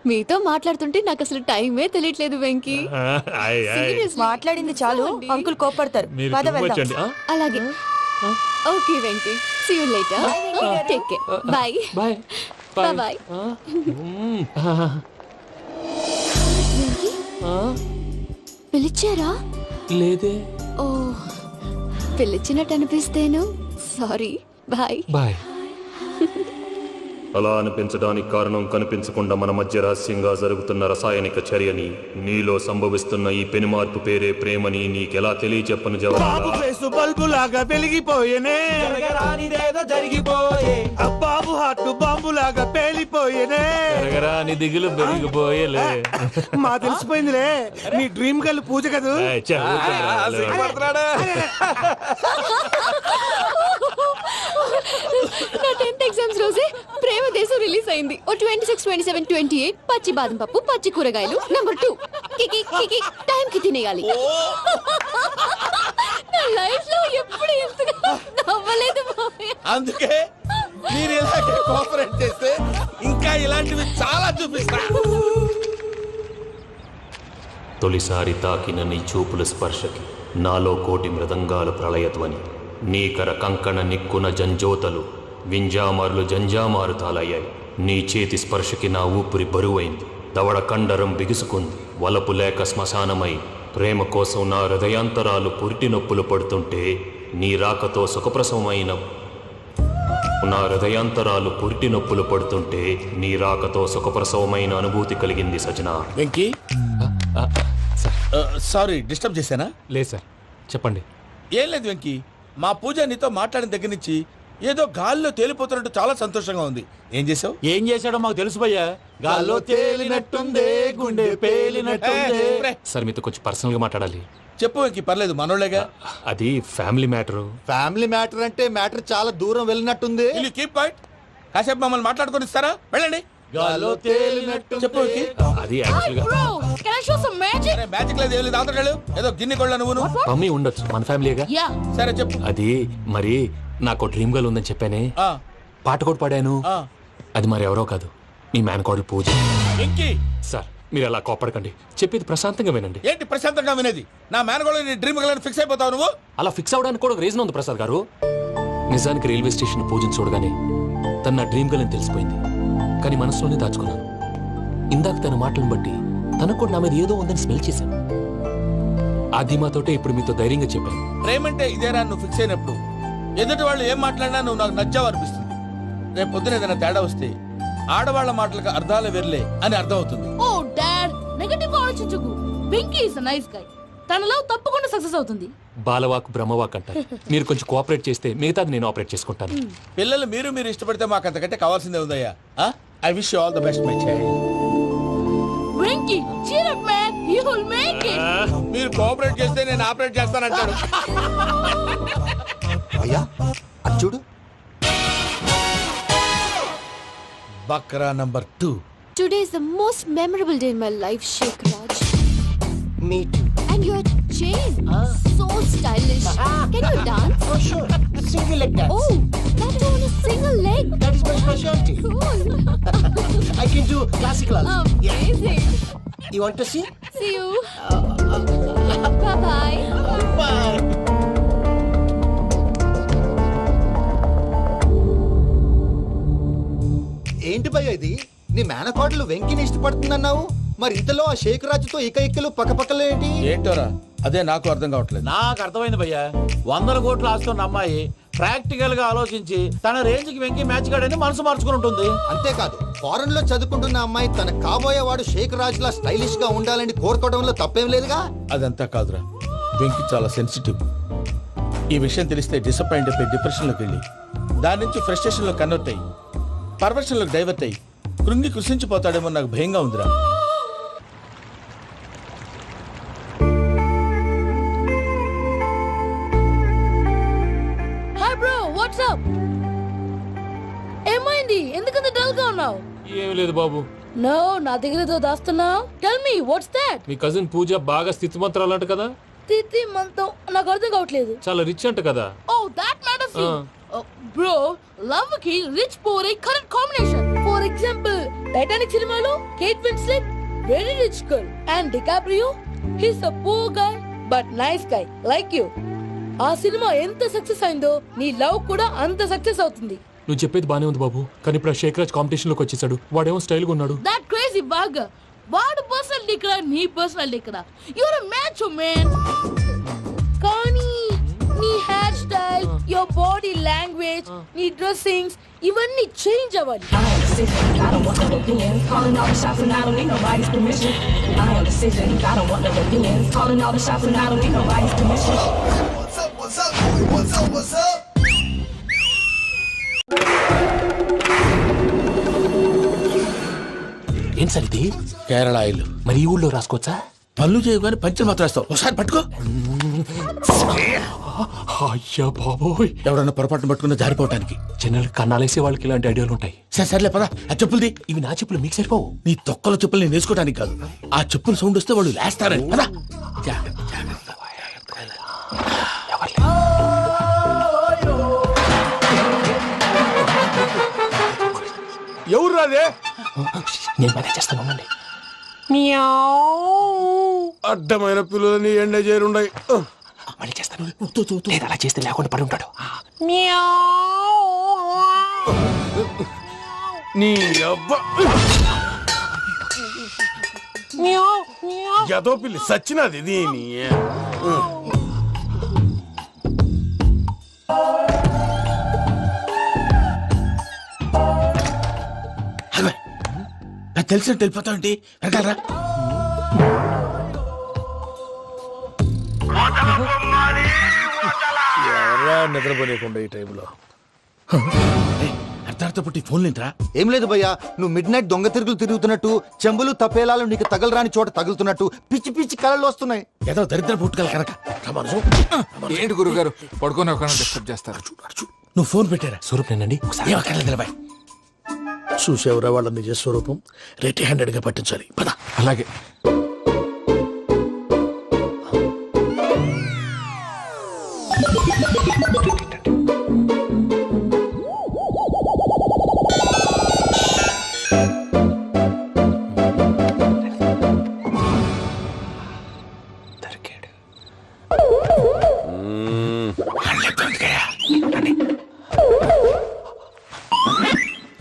A: మీతో మాట్లాడుతుంటే నాకు అసలు టైమే తెలియట్లేదు వెంకీ. Seriously.
J: మాట్లాడింది చాలు, అంకుల్ కోపడతారు.
G: మీరు
J: పద
G: too much
J: వెళ్దాం.
G: అండి.
A: అలాగే. Okay Venky, see you later. Take care. Bye.
G: Bye
A: bye. పిలిచారా?
G: లేదే.
A: ఓ, పిలిచినట్టు అనిపిస్తేను సారీ. బాయ్.
G: బాయ్. అలా అనిపించడానికి కారణం కనిపించకుండా మన మధ్య రహస్యంగా జరుగుతున్న రసాయనిక చర్యని, నీలో సంభవిస్తున్న ఈ పెనుమార్పు పేరే ప్రేమని నీకెలా తెలియచెప్పను జవాబు.
K: బల్బు లాగా వెలిగిపోయేనే, జరిగిపోయే బాబు హార్ట్ బాంబు లాగా పేలిపోయేనే.
G: నీ దిగులు పెరిగిపోయేలే.
K: మా తెలిసిపోయిందిలే, నీ డ్రీమ్ గర్ల్ పూజ కదూ.
A: నా 10th ఎగ్జామ్స్ రోజే ప్రేమ దేశం రిలీజ్ అయింది. ఓ 26, 27, 28 పచ్చి బాదం పప్పు, పచ్చి కూరగాయలు. నంబర్ 2, కికి టైం కి తినేయాలి. నా లైఫ్ లో ఎప్పుడు ఎంతగా నవ్వలేదు మామయ్య.
B: అందుకే మీరు ఇలాగే కోఆపరేట్ చేస్తే ఇంకా ఇలాంటివి చాలా చూపిస్తా.
G: తొలిసారి తాకిన నీ చూపుల స్పర్శకి నాలో కోటి మృదంగాలు ప్రళయధ్వని. నీకర కంకణ నిక్కున జంజోతలు, వింజామారులు జంజామారు తాలయ్యాయి. నీ చేతి స్పర్శకి నా ఊపిరి బరువైంది, దవడ కండరం బిగుసుకుంది. వలపు లేక శ్మశానమై ప్రేమ కోసం నా హృదయాంతరాలు పురిటి నొప్పులు పడుతుంటే, నీ రాకతో సుఖప్రసవమైన నా హృదయాంతరాలు పురిటి నొప్పులు పడుతుంటే నీ రాకతో సుఖప్రసవమైన అనుభూతి కలిగింది సజనా.
B: వెంకీ, సారీ డిస్టర్బ్ చేశానా?
G: లేదు సార్, చెప్పండి.
B: ఏం లేదు వెంకీ, మా పూజ నీతో మాట్లాడిన దగ్గర నుంచి ఏదో గాల్లో తేలిపోతున్నట్టు చాలా సంతోషంగా ఉంది. ఏం చేసావు?
K: ఏం చేశాడో మాకు తెలుసు భయ్యా. గాల్లో తేలినట్టుంది, గుండె పేలినట్టుంది.
G: సార్ మీతో కొంచెం పర్సనల్ గా మాట్లాడాలి.
B: చెప్పు వెంకీ, పర్లేదు, మనోళ్ళేగా.
G: అది ఫ్యామిలీ మ్యాటరు.
K: ఫ్యామిలీ మ్యాటర్ అంటే మ్యాటర్ చాలా దూరం వెళ్ళినట్టుంది.
B: Will you keep quiet? కాసేపు మమ్మల్ని మాట్లాడుకొని ఇస్తారా? వెళ్ళండి.
K: గాల్లో తేలినట్టు
B: చెప్పు వెంకీ.
G: అది యాక్చువల్గా
B: అరే మ్యాజిక్ లేదు, ఏం లేదు, ఆతకెళ్ళు. ఏదో గిన్నె కొళ్ళ నువ్వును.
G: మమ్మీ ఉండొచ్చు, మన ఫ్యామిలీగా.
B: సరే చెప్పు.
G: అది మరి నాకు డ్రీమ్ గర్ల్ ఉందని చెప్పానే,
B: ఆ,
G: పాట కూడా పాడాను.
B: ఆ.
G: అది మరి ఎవరో కాదు, మీ మేనకోడలు పూజ.
B: వెంకీ,
G: సార్ మీరు అలా కోపడకండి, చెప్పేది ప్రశాంతంగా వినండి.
B: ఏంటి ప్రశాంతంగా వినేది? నా మేనగోళ్ళు నీ డ్రీమ్ గర్ల్ ఫిక్స్ అయిపోతావు నువ్వు.
G: అలా ఫిక్స్ అవడానికి కూడా ఒక రీజన్ ఉంది ప్రసాద్ గారు. నిజానికి రైల్వే స్టేషన్ పూజను చూడగానే తన నా డ్రీమ్ గర్ల్ అని తెలిసిపోయింది, కానీ మనసులోనే దాచుకున్నాను. ఇందాక తన మాటలను బట్టి తనకు కూడా నా మీద ఏదో ఉందని స్మెల్ చేశాను. ఆ ధీమాతోటే ఇప్పుడు మీతో ధైర్యంగా చెప్పాను.
B: ప్రేమంటే ఇదేరా నువ్వు ఫిక్స్ అయినప్పుడు ఎదుటి వాళ్ళు ఏం మాట్లాడినా నువ్వు నాకు నచ్చావు అనిపిస్తుంది. రేపు పొద్దున ఏదైనా తేడా వస్తే ఆడవాళ్ల మాటలకు అర్థాలు వెర్లే అని అర్థం అవుతుంది.
F: ఓ డాడ్, నెగటివ్ గా ఆలోచించకు. Venky is nice guy. తన లవ్ తప్పకుండా సక్సెస్ అవుతుంది.
G: బాలవాక్ బ్రహ్మవాక్ అంటారు. మీరు కొంచెం కోఆపరేట్ చేస్తే మిగతాది నేను ఆపరేట్ చేసుకుంటాను.
B: పిల్లలు మీరు ఇష్టపడితే మాకు అంతకంటే కావాల్సిందే ఉందయ్యా. I wish you all the best my child.
F: Venky cheer up man, you will make it.
B: మీరు కోఆపరేట్ చేస్తే నేను ఆపరేట్ చేస్తానంటాడు.
K: అయ్యా అది చూడు.
B: Bakra number 2.
A: Today is the most memorable day in my life, Sheikh Raj.
H: Me too.
A: And your chain, so stylish. Can you dance?
H: Oh sure. Single leg dance.
A: Oh, that is on a single leg.
H: That is my specialty.
A: Cool.
H: I can do classical also.
A: Amazing.
H: You want to see?
A: See you. Bye-bye.
H: Bye.
K: ఏంటి భయ్య ఇది? నీ మేనకోడలు వెంకిని ఇష్టపడుతుందన్నావు, మరి ఇంతలో ఆ షేక్ రాజుతో ఇక్కలు పక్కపక్కలు ఏంటి?
B: ఏంటోరా అదే నాకు అర్థం కావట్లేదు.
L: నాకు అర్థమైంది భయ్యా, 100 కోట్లు ఆస్తున్న అమ్మాయి ప్రాక్టికల్ గా ఆలోచించి తన రేంజ్ కి వెంకి మ్యాచ్ కాడని మనసు మార్చుకుని ఉంటుంది.
K: అంతేకాదు, ఫారెన్ లో చదువుకుంటున్న అమ్మాయి తన కాబోయేవాడు షేక్ రాజులా స్టైలిష్ గా ఉండాలని కోరుకోవడంలో తప్పేం లేదుగా.
B: అదంతా కాదురా, వెంకి చాలా సెన్సిటివ్. ఈ విషయం తెలిస్తే డిసప్పాయింట్ అయిపోయి డిప్రెషన్లోకి వెళ్ళి దాని నుంచి ఫ్రస్ట్రేషన్లో కన్వర్ట్ అయ్యి పర్వర్షన్లోకి డైవర్ట్ అయ్యి కృంగి కృషించిపోతాడేమో నాకు భయంగా ఉందిరా.
A: Hi bro, what's up? ఏమైంది? ఎందుకంత డల్ గా ఉన్నావు?
G: ఏం లేదు బాబు.
A: నో, నా దగ్గర ఏదో దాస్తున్నావు. Tell me what's that?
G: మీ కజిన్ పూజ బాగా స్థితిమంతరాలు అంట కదా.
A: తిత్తి మంతం నాకు అర్థం కావట్లేదు.
G: చాలా రిచ్ అంట కదా.
A: Oh that matters you. Bro, love కి రిచ్ పూర్ ఏ correct combination. For example Titanic సినిమాలో Kate Winslet very rich girl and DiCaprio he's a poor guy but nice guy like you. ఆ సినిమా ఎంత సక్సెస్ అయిందో నీ లవ్ కూడా అంత సక్సెస్ అవుతుంది.
G: నువ్వు చెప్పేది బానే ఉంది బాబు, కానీ ఇప్పుడు శేఖ్ రాజ్ కాంపిటీషన్ లోకి వచ్చేసాడు. వాడేమో స్టైల్ గా ఉన్నాడు.
A: That crazy bag. వాడు పర్సనల్ ఇక్కడ, నీ పర్సనల్ ఇక్కడ. You are a match man. కానీ నీ hair style, your body language, నీ డ్రెస్సింగ్స్ ఇవన్నీ చేంజ్ అవ్వాలి.
G: ఏం సార్ ఇది?
B: కేరళ ఆయిల్.
G: మరి ఈ ఊళ్ళో రాసుకోవచ్చా?
B: పళ్ళు చేయవు కానీ పంచర్ మాత్రం వేస్తావు. ఒకసారి పట్టుకో.
G: అయ్యా బాబోయ్,
B: ఎవడన్నా పొరపాటున పట్టుకున్న జారిపోవటానికి.
G: జనరల్ కన్నాలేసే వాళ్ళకి ఇలాంటి ఐడియాలు ఉంటాయి.
B: సర్లే పదా, ఆ చెప్పులది.
G: ఇవి నా చెప్పులు మీకు సరిపోవు.
B: నీ తొక్కల చెప్పులు నేను వేసుకోవడానికి కాదు, ఆ చెప్పులు సౌండ్ వస్తే వాళ్ళు లేస్తారని. పదా.
C: ఎవరు రాదే?
G: నేను మేనేజ్ చేస్తాను, ఉండండి.
C: అడ్డమైన పిల్లలని ఎండ చేరుండయి.
G: మళ్ళీ చేస్తాను. లేదు, అలా చేస్తే లేకుండా పడి ఉంటాడు.
C: నీ అబ్బా ఎదో పిల్లి సచ్చినది దీని.
B: తెలిసినట్టు వెళ్ళిపోతావంటి వెనకాలరా. నిద్రపోలేకుండా ఈ టైంలో అర్ధార్థ పుట్టి ఫోన్ లేంట్రా.
K: ఏం లేదు భయ్యా, నువ్వు మిడ్ నైట్ దొంగ తిరుగులు తిరుగుతున్నట్టు, చెంబులు తపేలాలు నీకు తగలరాని చోట తగులుతున్నట్టు పిచ్చి పిచ్చి కళలు వస్తున్నాయి.
B: ఏదో దరిద్ర పుట్టుకల కనుక.
K: ఏంటి గురుగారు పడుకొని ఒక డిస్టర్బ్ చేస్తారు?
B: నువ్వు ఫోన్ పెట్టారా?
G: స్వరూప్ నేనండి.
B: నిలబాయ్. చూసేవరా వాళ్ళ నిజ స్వరూపం. రెట్టి హ్యాండెడ్ గా పట్టించాలి. పద.
K: అలాగే.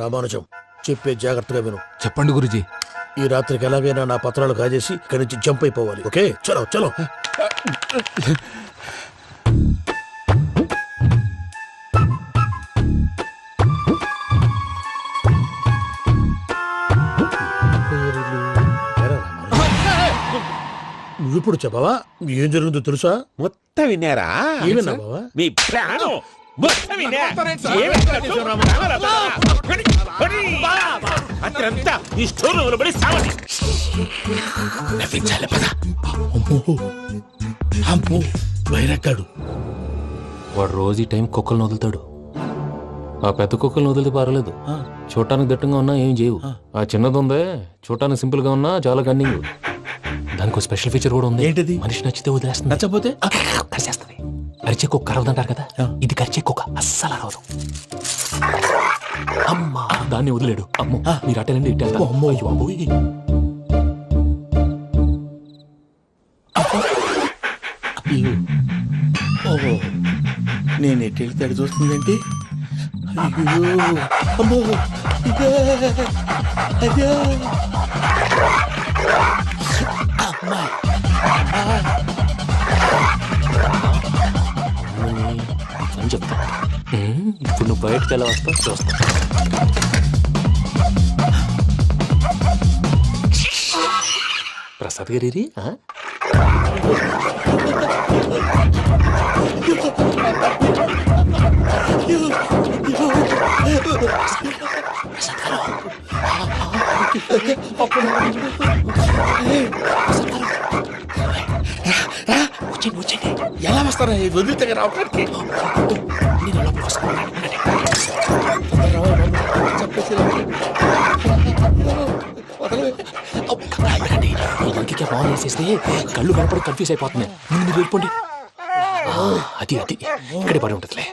B: రామానుజం, చెప్పే జాగ్రత్తగా విను.
K: చెప్పండి గురుజీ.
B: ఈ రాత్రికి ఎలాగైనా నా పత్రాలు కాజేసి ఇక్కడి నుంచి జంప్ అయిపోవాలి. ఓకే, చలో చలో. నువ్విప్పుడు చెప్పవా ఏం జరుగుతుందో తెలుసా?
I: మొత్తం విన్నారా?
B: ఏమన్నా బావా?
I: మీ ప్రాణం మొత్తం విన్నా? అతనంతా ఈ స్టోర్ రూమ్ లో పడి సావండి.
B: నవ్వించాలి. పద. అమ్మో వైరక్కాడు.
G: వాడు రోజు ఈ టైం కుక్కలను వదులుతాడు. ఆ పెద్ద కుక్కలను వదిలితే పర్వాలేదు, చూడటానికి దట్టంగా ఉన్నా ఏం చేయవు. ఆ చిన్నది ఉందే, చూడటానికి సింపుల్ గా ఉన్నా చాలా కన్నింగ్. దానికి స్పెషల్ ఫీచర్ కూడా ఉంది.
B: ఏంటిది?
G: మనిషి నచ్చితే వదిలేస్తుంది,
B: నచ్చపోతే
G: కరిచేస్తుంది. అరిచే కుక్క అరవదంటారు కదా, ఇది కరిచే కుక్క అస్సలు అరవదు. అమ్మా, దాన్ని వదిలేడు. అమ్మో, మీరు అటెండి ఇటు వెళ్తారు. అమ్మో,
B: ఓహో నేను ఎటు వెళ్తే అటు చూస్తుందంటే అయ్యో అమ్మో ఇదే అయ్యో అమ్మా
G: అని చెప్తా ఇప్పుడు నువ్వు బయటకు ఎలా వస్తావు చూస్తా. ప్రసాద్ గారి
B: వచ్చండి ఎలా వస్తారా వదిలితే రావడానికి
G: ఇంటికి ఫోన్ వేసేస్తే కళ్ళు కనపడి కన్ఫ్యూజ్ అయిపోతున్నాయి. మీరు వెళ్ళిపోండి. అది అది ఇక్కడే పడి ఉంటుందిలే.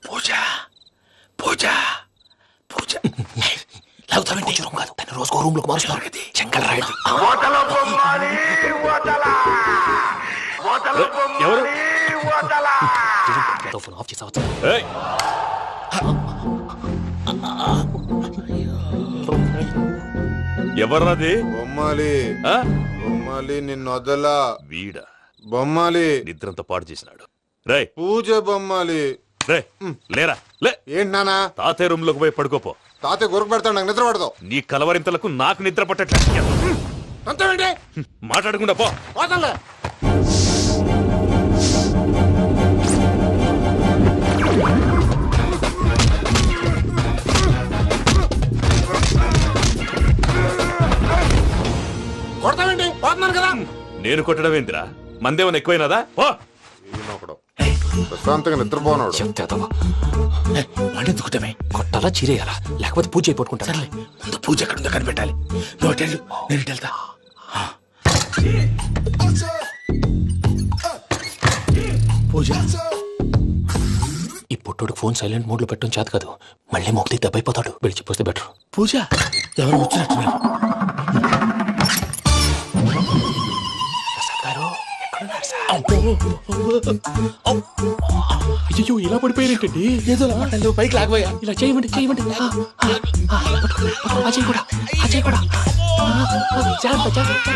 B: పూజ పూజ పూజ లాగుతామంటే రూమ్ కాదు దాన్ని రోజుకో రూమ్ లోకి మారుస్తున్నారు కదా చెంకల్ రాయడం.
D: ఎవరు
G: ఫోన్ ఆఫ్ చేసావచ్చు.
D: ఎవర్రాది?
K: బొమ్మాలి
D: ఆ?
K: బొమ్మాలి నిన్ను వదలా.
D: వీడా
K: బొమ్మాలి
D: నిద్రంతా పాడు చేసినాడు. రే
K: పూజ బొమ్మాలి.
D: రే లేరా లే.
K: ఏంటి నానా
D: తాతయ్య రూమ్ లోకి పోయి పడుకోపో.
K: తాతయ్య గురకు పెడతాడు నాకు నిద్ర పడతావు.
D: నీ కలవరింతలకు నాకు నిద్ర పట్టట్లేదు.
K: అంతేంటి
D: మాట్లాడకుండా పో.
K: పోతాలే. కొడతావేంటి పోతున్నాను కదా.
D: నేను కొట్టడం ఏంటిరా? మందేమన్నా ఎక్కువైనదా? పో.
K: ఈయనొకడు ప్రశాంతంగా నిద్రపోనాడు.
G: చెప్తావా
B: వాడెందుకుంటామే
G: కొట్టాలా చీరేయాలా లేకపోతే పూజ అయిపోట్టుకుంటా.
B: ముందు పూజ ఎక్కడుందో కనిపెట్టాలి. నువ్వు వెళ్ళు నేను ఇటు వెళ్తా. పూజ
G: ఈ పుట్టోడు ఫోన్ సైలెంట్ మోడ్ లో పెట్టడం చేత కాదు. మళ్ళీ మోగితే దెబ్బైపోతాడు. వెళ్ళి చెప్పొస్తే బెటర్.
B: పూజ ఎవరు వచ్చినట్టున్నారు.
G: అయ్యో ఇలా పడిపోయారేంటండి?
B: ఏదో నువ్వు పైకి లాగబోయా.
G: ఇలా చేయమండి చేయమండి. అజయ్ కూడా అజయ్ కూడా జాగ్రత్త జాగ్రత్త.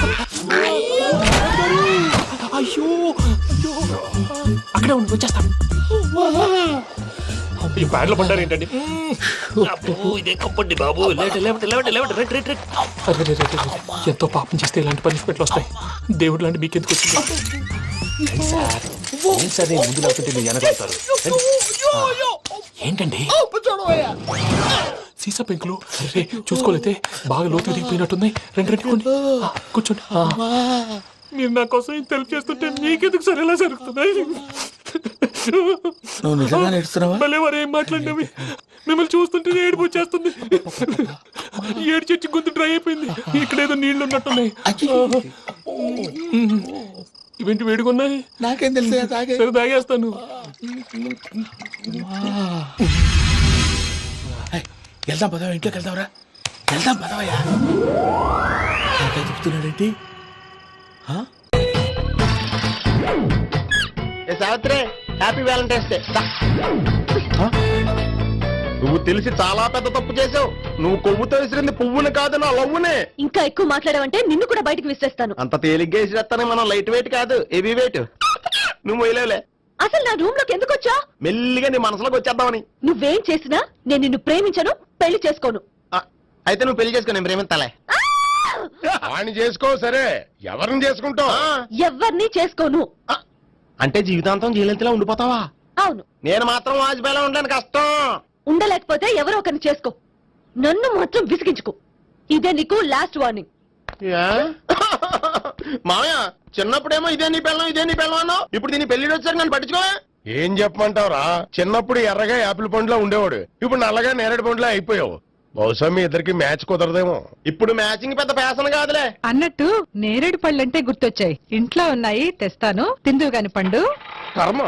G: అయ్యో అక్కడే ఉండి వచ్చేస్తాను. ఈ బ్యాడ్లో పడ్డారు ఏంటండి? ఇదే కప్పండి బాబు. ఎంతో పాపం చేస్తే ఇలాంటి పనిష్మెంట్లు వస్తాయి. దేవుడు లాంటి మీకెందుకు వచ్చింది సార్? నేను ముందు లేకుంటే మీరు వెనకాడతారు. ఏంటండి సీసా పెంకులు రే చూసుకోలేతే బాగా లోతు దిగిపోయినట్టున్నాయి. రెండు కూర్చోండి. మీరు నా కోసం ఇంత హెల్ప్ చేస్తుంటే మీకెందుకు సరే ఎలా జరుగుతున్నాయి?
B: నువ్వు నిజంగా నేర్చున్నావా?
G: మళ్ళీ వారు ఏం మాట్లాడినవి మిమ్మల్ని చూస్తుంటే ఏడుపు వచ్చేస్తుంది. ఏడు చెట్టు గొంతు డ్రై అయిపోయింది. ఇక్కడ ఏదో నీళ్లు ఉన్నట్టున్నాయి. ఇవేంటి వేడుకున్నాయి?
B: నాకేం తెలుసు
G: సరే తాగేస్తాను.
B: వెళ్దాం పదవా. ఇంట్లోకి వెళ్దాంరా. వెళ్దాం పదవయ్యా. చెప్తున్నాడేంటి?
H: Savitri happy Valentine's day. నువ్వు తెలిసి చాలా పెద్ద తప్పు చేసావు. నువ్వు కొవ్వుతో విసిరింది పువ్వుని కాదు నా లవ్వునే.
J: ఇంకా ఎక్కువ మాట్లాడమంటే నిన్ను కూడా బయటకు విసిరేస్తాను.
H: అంత తేలిగ్గా విసిరేస్తానే మనం లైట్ వెయిట్ కాదు హెవీ వెయిట్. నువ్వు మొయ్యలేవులే.
J: అసలు నా రూమ్ లోకి ఎందుకు వచ్చా?
H: మెల్లిగా నీ మనసులోకి వచ్చేద్దామని.
J: నువ్వేం చేసినా నేను నిన్ను ప్రేమించను, పెళ్లి చేసుకోను.
H: అయితే నువ్వు పెళ్లి చేసుకో, నేను ప్రేమిస్తాలే.
K: వాణ్ణి చేసుకో. సరే ఎవరిని చేసుకుంటావు?
J: ఎవరిని చేసుకోను.
H: అంటే జీవితాంతం జీలంతిలా ఉండిపోతావా?
J: అవును.
H: నేను మాత్రం వాజ్పేయిలా ఉండడానికి కష్టం.
J: ఉండలేకపోతే ఎవరో ఒకరిని చేసుకో. నన్ను మాత్రం విసిగించుకో. ఇదే నీకు లాస్ట్ వార్నింగ్.
H: మామయ్య చిన్నప్పుడేమో ఇదే నీ పెళ్ళం అన్నావు. ఇప్పుడు దీని పెళ్లి వచ్చారు నన్ను పట్టించుకోవా?
K: ఏం చెప్పమంటావురా? చిన్నప్పుడు ఎర్రగా యాపిల్ పండులో ఉండేవాడు. ఇప్పుడు నల్లగా నేరేడు పండులో అయిపోయావు. బహుశా మీ ఇద్దరికి మ్యాచ్ కుదరదేమో.
H: ఇప్పుడు మ్యాచింగ్ పెద్ద ఫ్యాషన్ కాదులే.
M: అన్నట్టు నేరేడు పళ్ళంటే గుర్తొచ్చాయి. ఇంట్లో ఉన్నాయి, తెస్తాను. తిందువు గాని పండు.
K: కర్మ.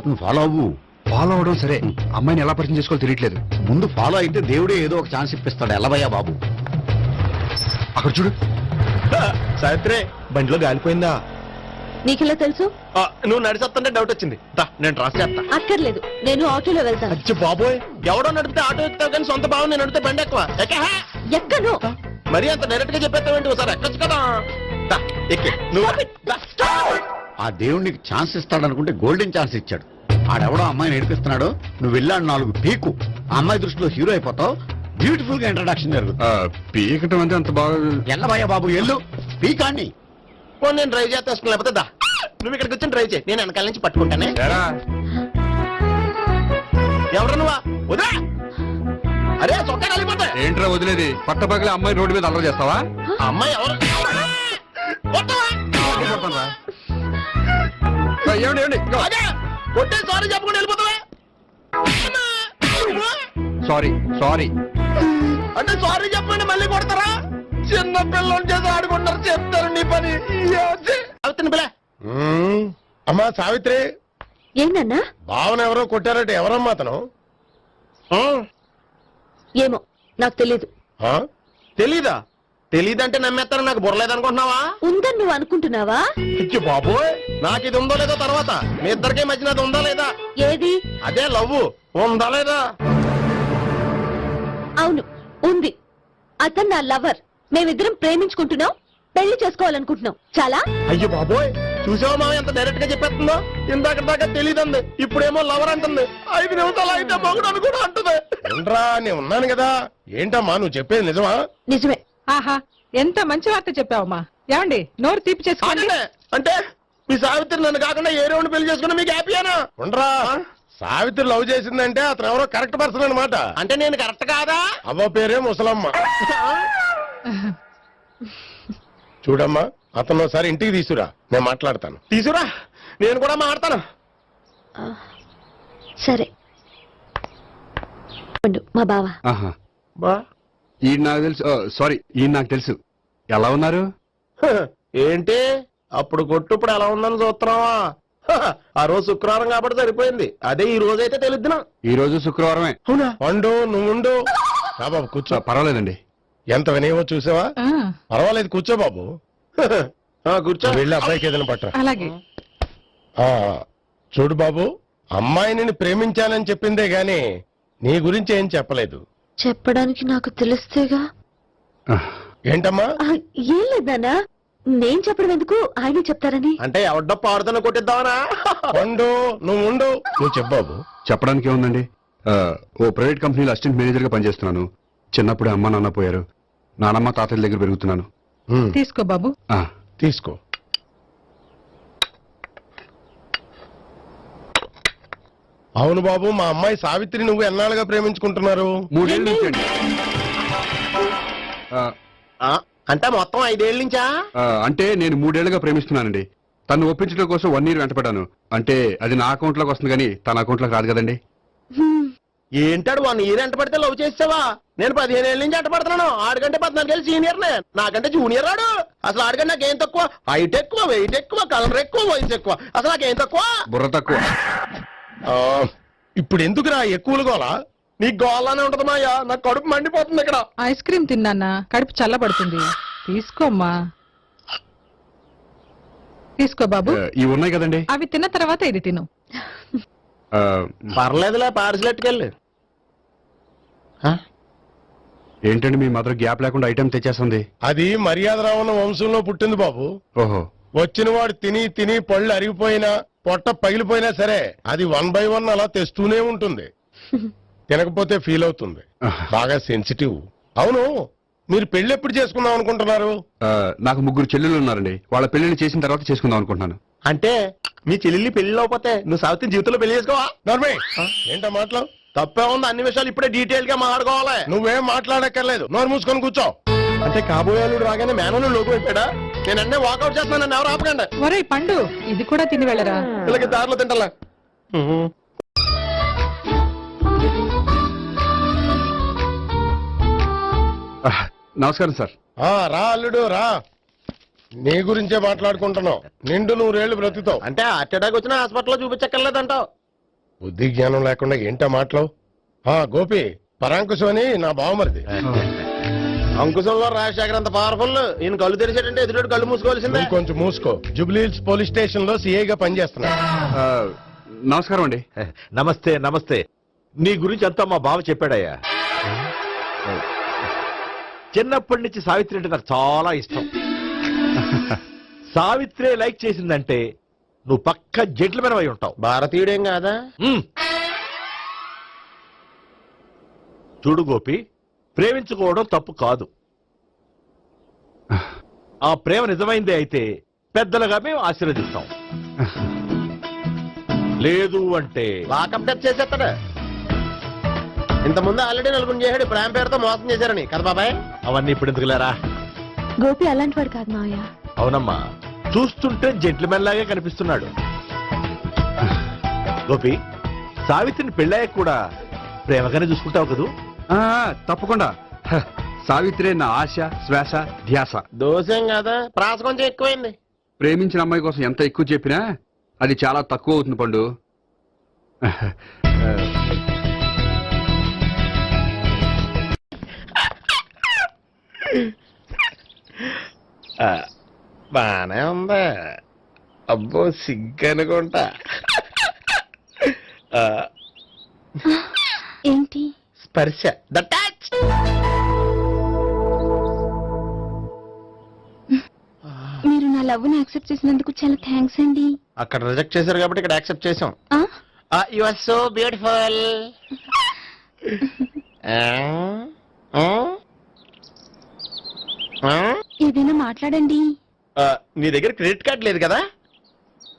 N: అతను ఫాలో అవ్వు. ఫాలో అవడం సరే, అమ్మాయిని ఎలా పరిచయం చేసుకోవాలో తెలియట్లేదు. ముందు ఫాలో అయితే దేవుడే ఏదో ఒక ఛాన్స్ ఇప్పిస్తాడు. ఎలవయ్యా బాబు. అక్కడ చూడు.
K: సావిత్రి బండిలో గాలిపోయిందా?
J: నీకెలా తెలుసు?
K: నువ్వు నడిచేస్తుంటే డౌట్ వచ్చింది. నేను రాసి చేస్తా.
J: అక్కర్లేదు, నేను ఆటోలో వెళ్తాను.
K: అచ్చి బాబోయ్, ఎవడో నడిపితే ఆటో ఎక్కుతావు కానీ సొంత భావం నేను నడిపితే బండి ఎక్కువ.
J: ఎక్కను.
K: మరి అంత డైరెక్ట్ గా చెప్పేస్తావేంటి? ఒకసారి ఎక్కొచ్చు కదా. దా, ఎక్కే నువ్వు.
N: ఆ దేవుడికి ఛాన్స్ ఇస్తాడనుకుంటే గోల్డెన్ ఛాన్స్ ఇచ్చాడు. ఆడెవడో అమ్మాయిని ఏడిపిస్తున్నాడు. నువ్వు వెళ్ళాడు 4 పీకు. ఆ అమ్మాయి దృష్టిలో హీరో అయిపోతావు. బ్యూటిఫుల్ గా ఇంట్రడక్షన్ జరుగుతుంది.
C: పీకటం అంటే అంత బాగా
N: ఎల్లబయ్యా బాబు, ఎల్లు పీకాన్ని.
K: నేను డ్రైవ్ చేస్తాను. లేకపోతే దా, నువ్వు ఇక్కడికి వచ్చి డ్రైవ్ చేయి, నేను వెనకాల నుంచి పట్టుకుంటానే. ఎవరు నువ్వా? వదిలే. అరే చొక్కా కలిపోతా.
C: ఏంట్రా వదిలేది? పట్టపగలే అమ్మాయి రోడ్డు మీద అల్లరి చేస్తావా?
K: అమ్మాయి ఎవరు? కొట్టే సారీ చెప్పుకుని వెళ్ళిపోతావా?
C: Sorry sorry.
K: అంటే సారీ చెప్పండి మళ్ళీ కొడతారా? చిన్న పిల్లలు చేసి ఆడుకుంటారు. చెప్తారు నీ పని. అమ్మా సావిత్రి,
J: ఏంటన్నా?
K: భావన ఎవరో కొట్టారట. ఎవరమ్మా అతను?
J: ఏమో నాకు తెలీదు.
K: తెలీదా? తెలీదంటే నమ్మేస్తాను. నాకు బుర్రలేదనుకుంటున్నావా?
J: ఉందని నువ్వు అనుకుంటున్నావా?
K: ఇచ్చి బాబోయ్, నాకు ఇది ఉందో లేదో తర్వాత. మీ ఇద్దరికే మధ్యన అది ఉందా లేదా?
J: ఏది?
K: అదే లవ్ ఉందా లేదా?
J: అవును, ఉంది. అతను నా లవర్. మేమిద్దరం ప్రేమించుకుంటున్నాం, పెళ్లి చేసుకోవాలనుకుంటున్నాం. చాలా.
K: అయ్యో బాబోయ్, చూసావా మా ఎంత డైరెక్ట్ గా చెప్పేస్తుందో? ఇందాక దాకా తెలియదండి, ఇప్పుడేమో లవర్ అంటుంది. 5 నిమిషాలు అయితే మగుడు అని కూడా అంటుంది. ఏంట్రా, నేను ఉన్నాను కదా. ఏంటమ్మా నువ్వు చెప్పేది నిజమా?
J: నిజమే.
M: ఆహా, ఎంత మంచి వార్త చెప్పావమ్మా. ఏమండి, నోరు తీపి చేసుకోండి.
K: అంటే మీ సావిత్రి నన్ను కాకుండా ఏ రౌండ్ పెళ్లి చేసుకున్నా మీకు హ్యాపీయేనా? ఉండరా, సావిత్రి లవ్ చేసిందంటే అతను ఎవరో కరెక్ట్ పర్సన్ అనమాట. అంటే నేను కరెక్ట్ కాదా? అవ్వ పేరే ముసలమ్మ. చూడమ్మా, అతను ఒకసారి ఇంటికి తీసుకురా, నేను మాట్లాడతాను. తీసుకురా, నేను కూడా మాట్లాడతాను.
J: సరే. మా బావ.
C: ఈయన నాకు తెలుసు. సారీ, ఈయన నాకు తెలుసు. ఎలా ఉన్నారు?
K: ఏంటి అప్పుడు కొట్టు ఇప్పుడు ఎలా ఉందని చూస్తున్నావా? ఆ రోజు శుక్రవారం కాబట్టి సరిపోయింది. అదే ఈ రోజు అయితే తెలుద్దునా.
C: ఈ రోజు శుక్రవారమే.
K: అవునా? వండు, నువ్వు ఉండు. బాబు కూర్చో.
C: పర్వాలేదండి.
K: ఎంత వినేవో చూసావా? పర్వాలేదు, కూర్చో బాబు. కూర్చో. వెళ్ళి అబ్బాయికి ఏదైనా పట్ట.
M: అలాగే.
K: చూడు బాబు, అమ్మాయిని ప్రేమించానని చెప్పిందే గాని నీ గురించి ఏం చెప్పలేదు.
J: చెప్పడానికి నాకు తెలిస్తేగా.
K: ఏంటమ్మా?
J: ఏం లేదన్నా, నేను చెప్పడం ఎందుకు, ఆయన చెప్తారని.
K: అంటే ఎవడ్డో పాడుతున్న కొట్టిద్దామనా? ఉండు, నువ్వు ఉండు. నువ్వు చెప్పు బాబు.
C: చెప్పడానికి ఏముందండి? ఓ ప్రైవేట్ కంపెనీలో అసిస్టెంట్ మేనేజర్ గా పనిచేస్తున్నాను. చిన్నప్పుడే అమ్మ నాన్న పోయారు. నానమ్మ తాతయ్య దగ్గర పెరుగుతున్నాను.
M: తీసుకో బాబు.
K: తీసుకో. అవును బాబు, మా అమ్మాయి సావిత్రి నువ్వు ఎన్నాళ్ళుగా ప్రేమించుకుంటున్నారు?
C: 3 ఏళ్ళ నుంచి అండి.
K: అంటే మొత్తం 5 ఏళ్ళ నుంచా?
C: అంటే నేను 3 ఏళ్లుగా ప్రేమిస్తున్నానండి. తను ఒప్పించడం కోసం 1 year వెంటపడ్డాను. అంటే అది నా అకౌంట్ లోకి వస్తుంది కానీ తన అకౌంట్ లోకి రాదు కదండి.
K: ఏంటాడు 1 year ఎంట పడితే లవ్ చేసావా? నేను 15 ఏళ్ళ నుంచి ఎంట పడుతున్నాను. ఆడికంటే 14 ఏళ్ళు సీనియర్ నే. నాకంటే జూనియర్ రాడు. అసలు ఆడికంటే నాకేం తక్కువ? హైట్ ఎక్కువ, వెయిట్ ఎక్కువ, కలర్ ఎక్కువ, వయసు ఎక్కువ. అసలు నాకేం తక్కువ?
C: బుర్ర తక్కువ.
K: ఇప్పుడు ఎందుకురా ఎక్కువలు గోలా? నీకు గోలానే ఉంటది మాయా. నాకు కడుపు మండిపోతుంది ఇక్కడ.
M: ఐస్ క్రీమ్ తిన్నానా, కడుపు చల్లబడుతుంది. తీసుకోమ్మా. తీసుకో బాబు.
C: ఇవి ఉన్నాయి కదండి,
M: అవి తిన్న తర్వాత ఇది తిను.
K: పర్లేదులే, పార్సిల్ ఎట్టుకెళ్ళి.
C: ఏంటండి మీ మదర్ గ్యాప్ లేకుండా ఐటెం తెచ్చేస్తుంది?
K: అది మర్యాద రావణ వంశంలో పుట్టింది బాబు.
C: ఓహో.
K: వచ్చిన వాడు తిని తిని పళ్ళు అరిగిపోయినా, పొట్ట పగిలిపోయినా సరే అది 1 by 1 అలా తెస్తూనే ఉంటుంది. తినకపోతే ఫీల్ అవుతుంది. బాగా సెన్సిటివ్. అవును, మీరు పెళ్లి ఎప్పుడు చేసుకుందాం అనుకుంటున్నారు?
C: నాకు 3 చెల్లెలు ఉన్నారండి. వాళ్ళ పెళ్లిని చేసిన తర్వాత చేసుకుందాం అనుకుంటున్నాను.
K: అంటే మీ చెల్లెల్ని పెళ్లి లేకపోతే నువ్వు సావిత్రి జీవితంలో పెళ్లి చేసుకోవా? నర్మే, ఏంటో మాటలు? తప్పే ఉంది. అన్ని విషయాలు ఇప్పుడే డీటెయిల్ గా మాట్లాడుకోవాలి. నువ్వేం మాట్లాడక్కర్లేదు, నోరు మూసుకొని కూర్చో. అంటే కాబోయేలుడు రాగానే మేనలు లోకు అయిపోయాడా? నేను అన్నీ వాకౌట్ చేస్తున్నాను, నన్ను ఎవరు ఆపకండి.
M: ఒరే పండు, ఇది కూడా తిని వెళ్ళరా.
K: వీళ్ళకి దారిలో తింటలే.
C: నమస్కారం సార్.
K: రా అల్లుడు రా. నీ గురించే మాట్లాడుకుంటున్నావు. నిండు 100 ఏళ్ళు బ్రతుకుతావు. అంటే హార్ట్ అటాక్ వచ్చిన హాస్పిటల్లో చూపించక్కర్లేదంటావు. బుద్ధి జ్ఞానం లేకుండా ఏంటో మాటలు. గోపి పరాంకుశం అని నా బావమరిది.
L: అంకుశంలో రాజశేఖర్ అంత పవర్ఫుల్. ఈయన కళ్ళు తెరిచాడంటే ఎదురు కళ్ళు మూసుకోవాల్సిందే.
K: నువ్వు కొంచెం మూసుకో. జూబ్లీహిల్స్ పోలీస్ స్టేషన్ లో సిఐగా పనిచేస్తున్నా.
N: నమస్కారం అండి.
L: నమస్తే నమస్తే. నీ గురించి అంతా మా బావ చెప్పాడయ్యా. చిన్నప్పటి నుంచి సావిత్రి అంటే నాకు చాలా ఇష్టం. సావిత్రి లైక్ చేసిందంటే నువ్వు పక్క జెంట్లమెన్ అయి ఉంటావు.
K: భారతీయుడేం కాదా?
L: చూడు గోపి, ప్రేమించుకోవడం తప్పు కాదు. ఆ ప్రేమ నిజమైందే అయితే పెద్దలుగా మేము ఆశీర్వదిస్తాం. లేదు అంటే
K: వాకప్ డెత్ చేసేస్తాడు. ఇంతకుముందు ఆల్రెడీ నలుగురు చేశాడు ప్రేమ పేరుతో మోసం చేశారని కదా బాబాయ్.
L: అవన్నీ ఇప్పుడు ఎందుకు లేరా?
J: గోపి అలాంటి వాడు కాదు మావయ్య.
L: అవునమ్మా, చూస్తుంటే జెంట్లమెన్ లాగే కనిపిస్తున్నాడు. గోపి, సావిత్రిని పెళ్ళాక కూడా ప్రేమగానే చూసుకుంటావు కదూ?
N: తప్పకుండా. సావిత్రి నా ఆశ, శ్వాస, ధ్యాస.
K: దోషం కాదా? ప్రాస కొంచెం ఎక్కువైంది.
N: ప్రేమించిన అమ్మాయి కోసం ఎంత ఎక్కువ చెప్పినా అది చాలా తక్కువ అవుతుంది పండు.
K: బానే ఉందా? అబ్బో సిగ్గనుకుంటా.
J: ఏంటి?
K: స్పర్శ. The touch.
J: మీరు నా లవ్ ని యాక్సెప్ట్ చేసినందుకు చాలా థ్యాంక్స్ అండి.
K: అక్కడ రిజెక్ట్ చేశారు కాబట్టి ఇక్కడ యాక్సెప్ట్ చేసాం.
J: ఆ?
K: You are so beautiful.
J: ఏదైనా మాట్లాడండి.
K: నీ దగ్గర క్రెడిట్ కార్డ్ లేదు కదా?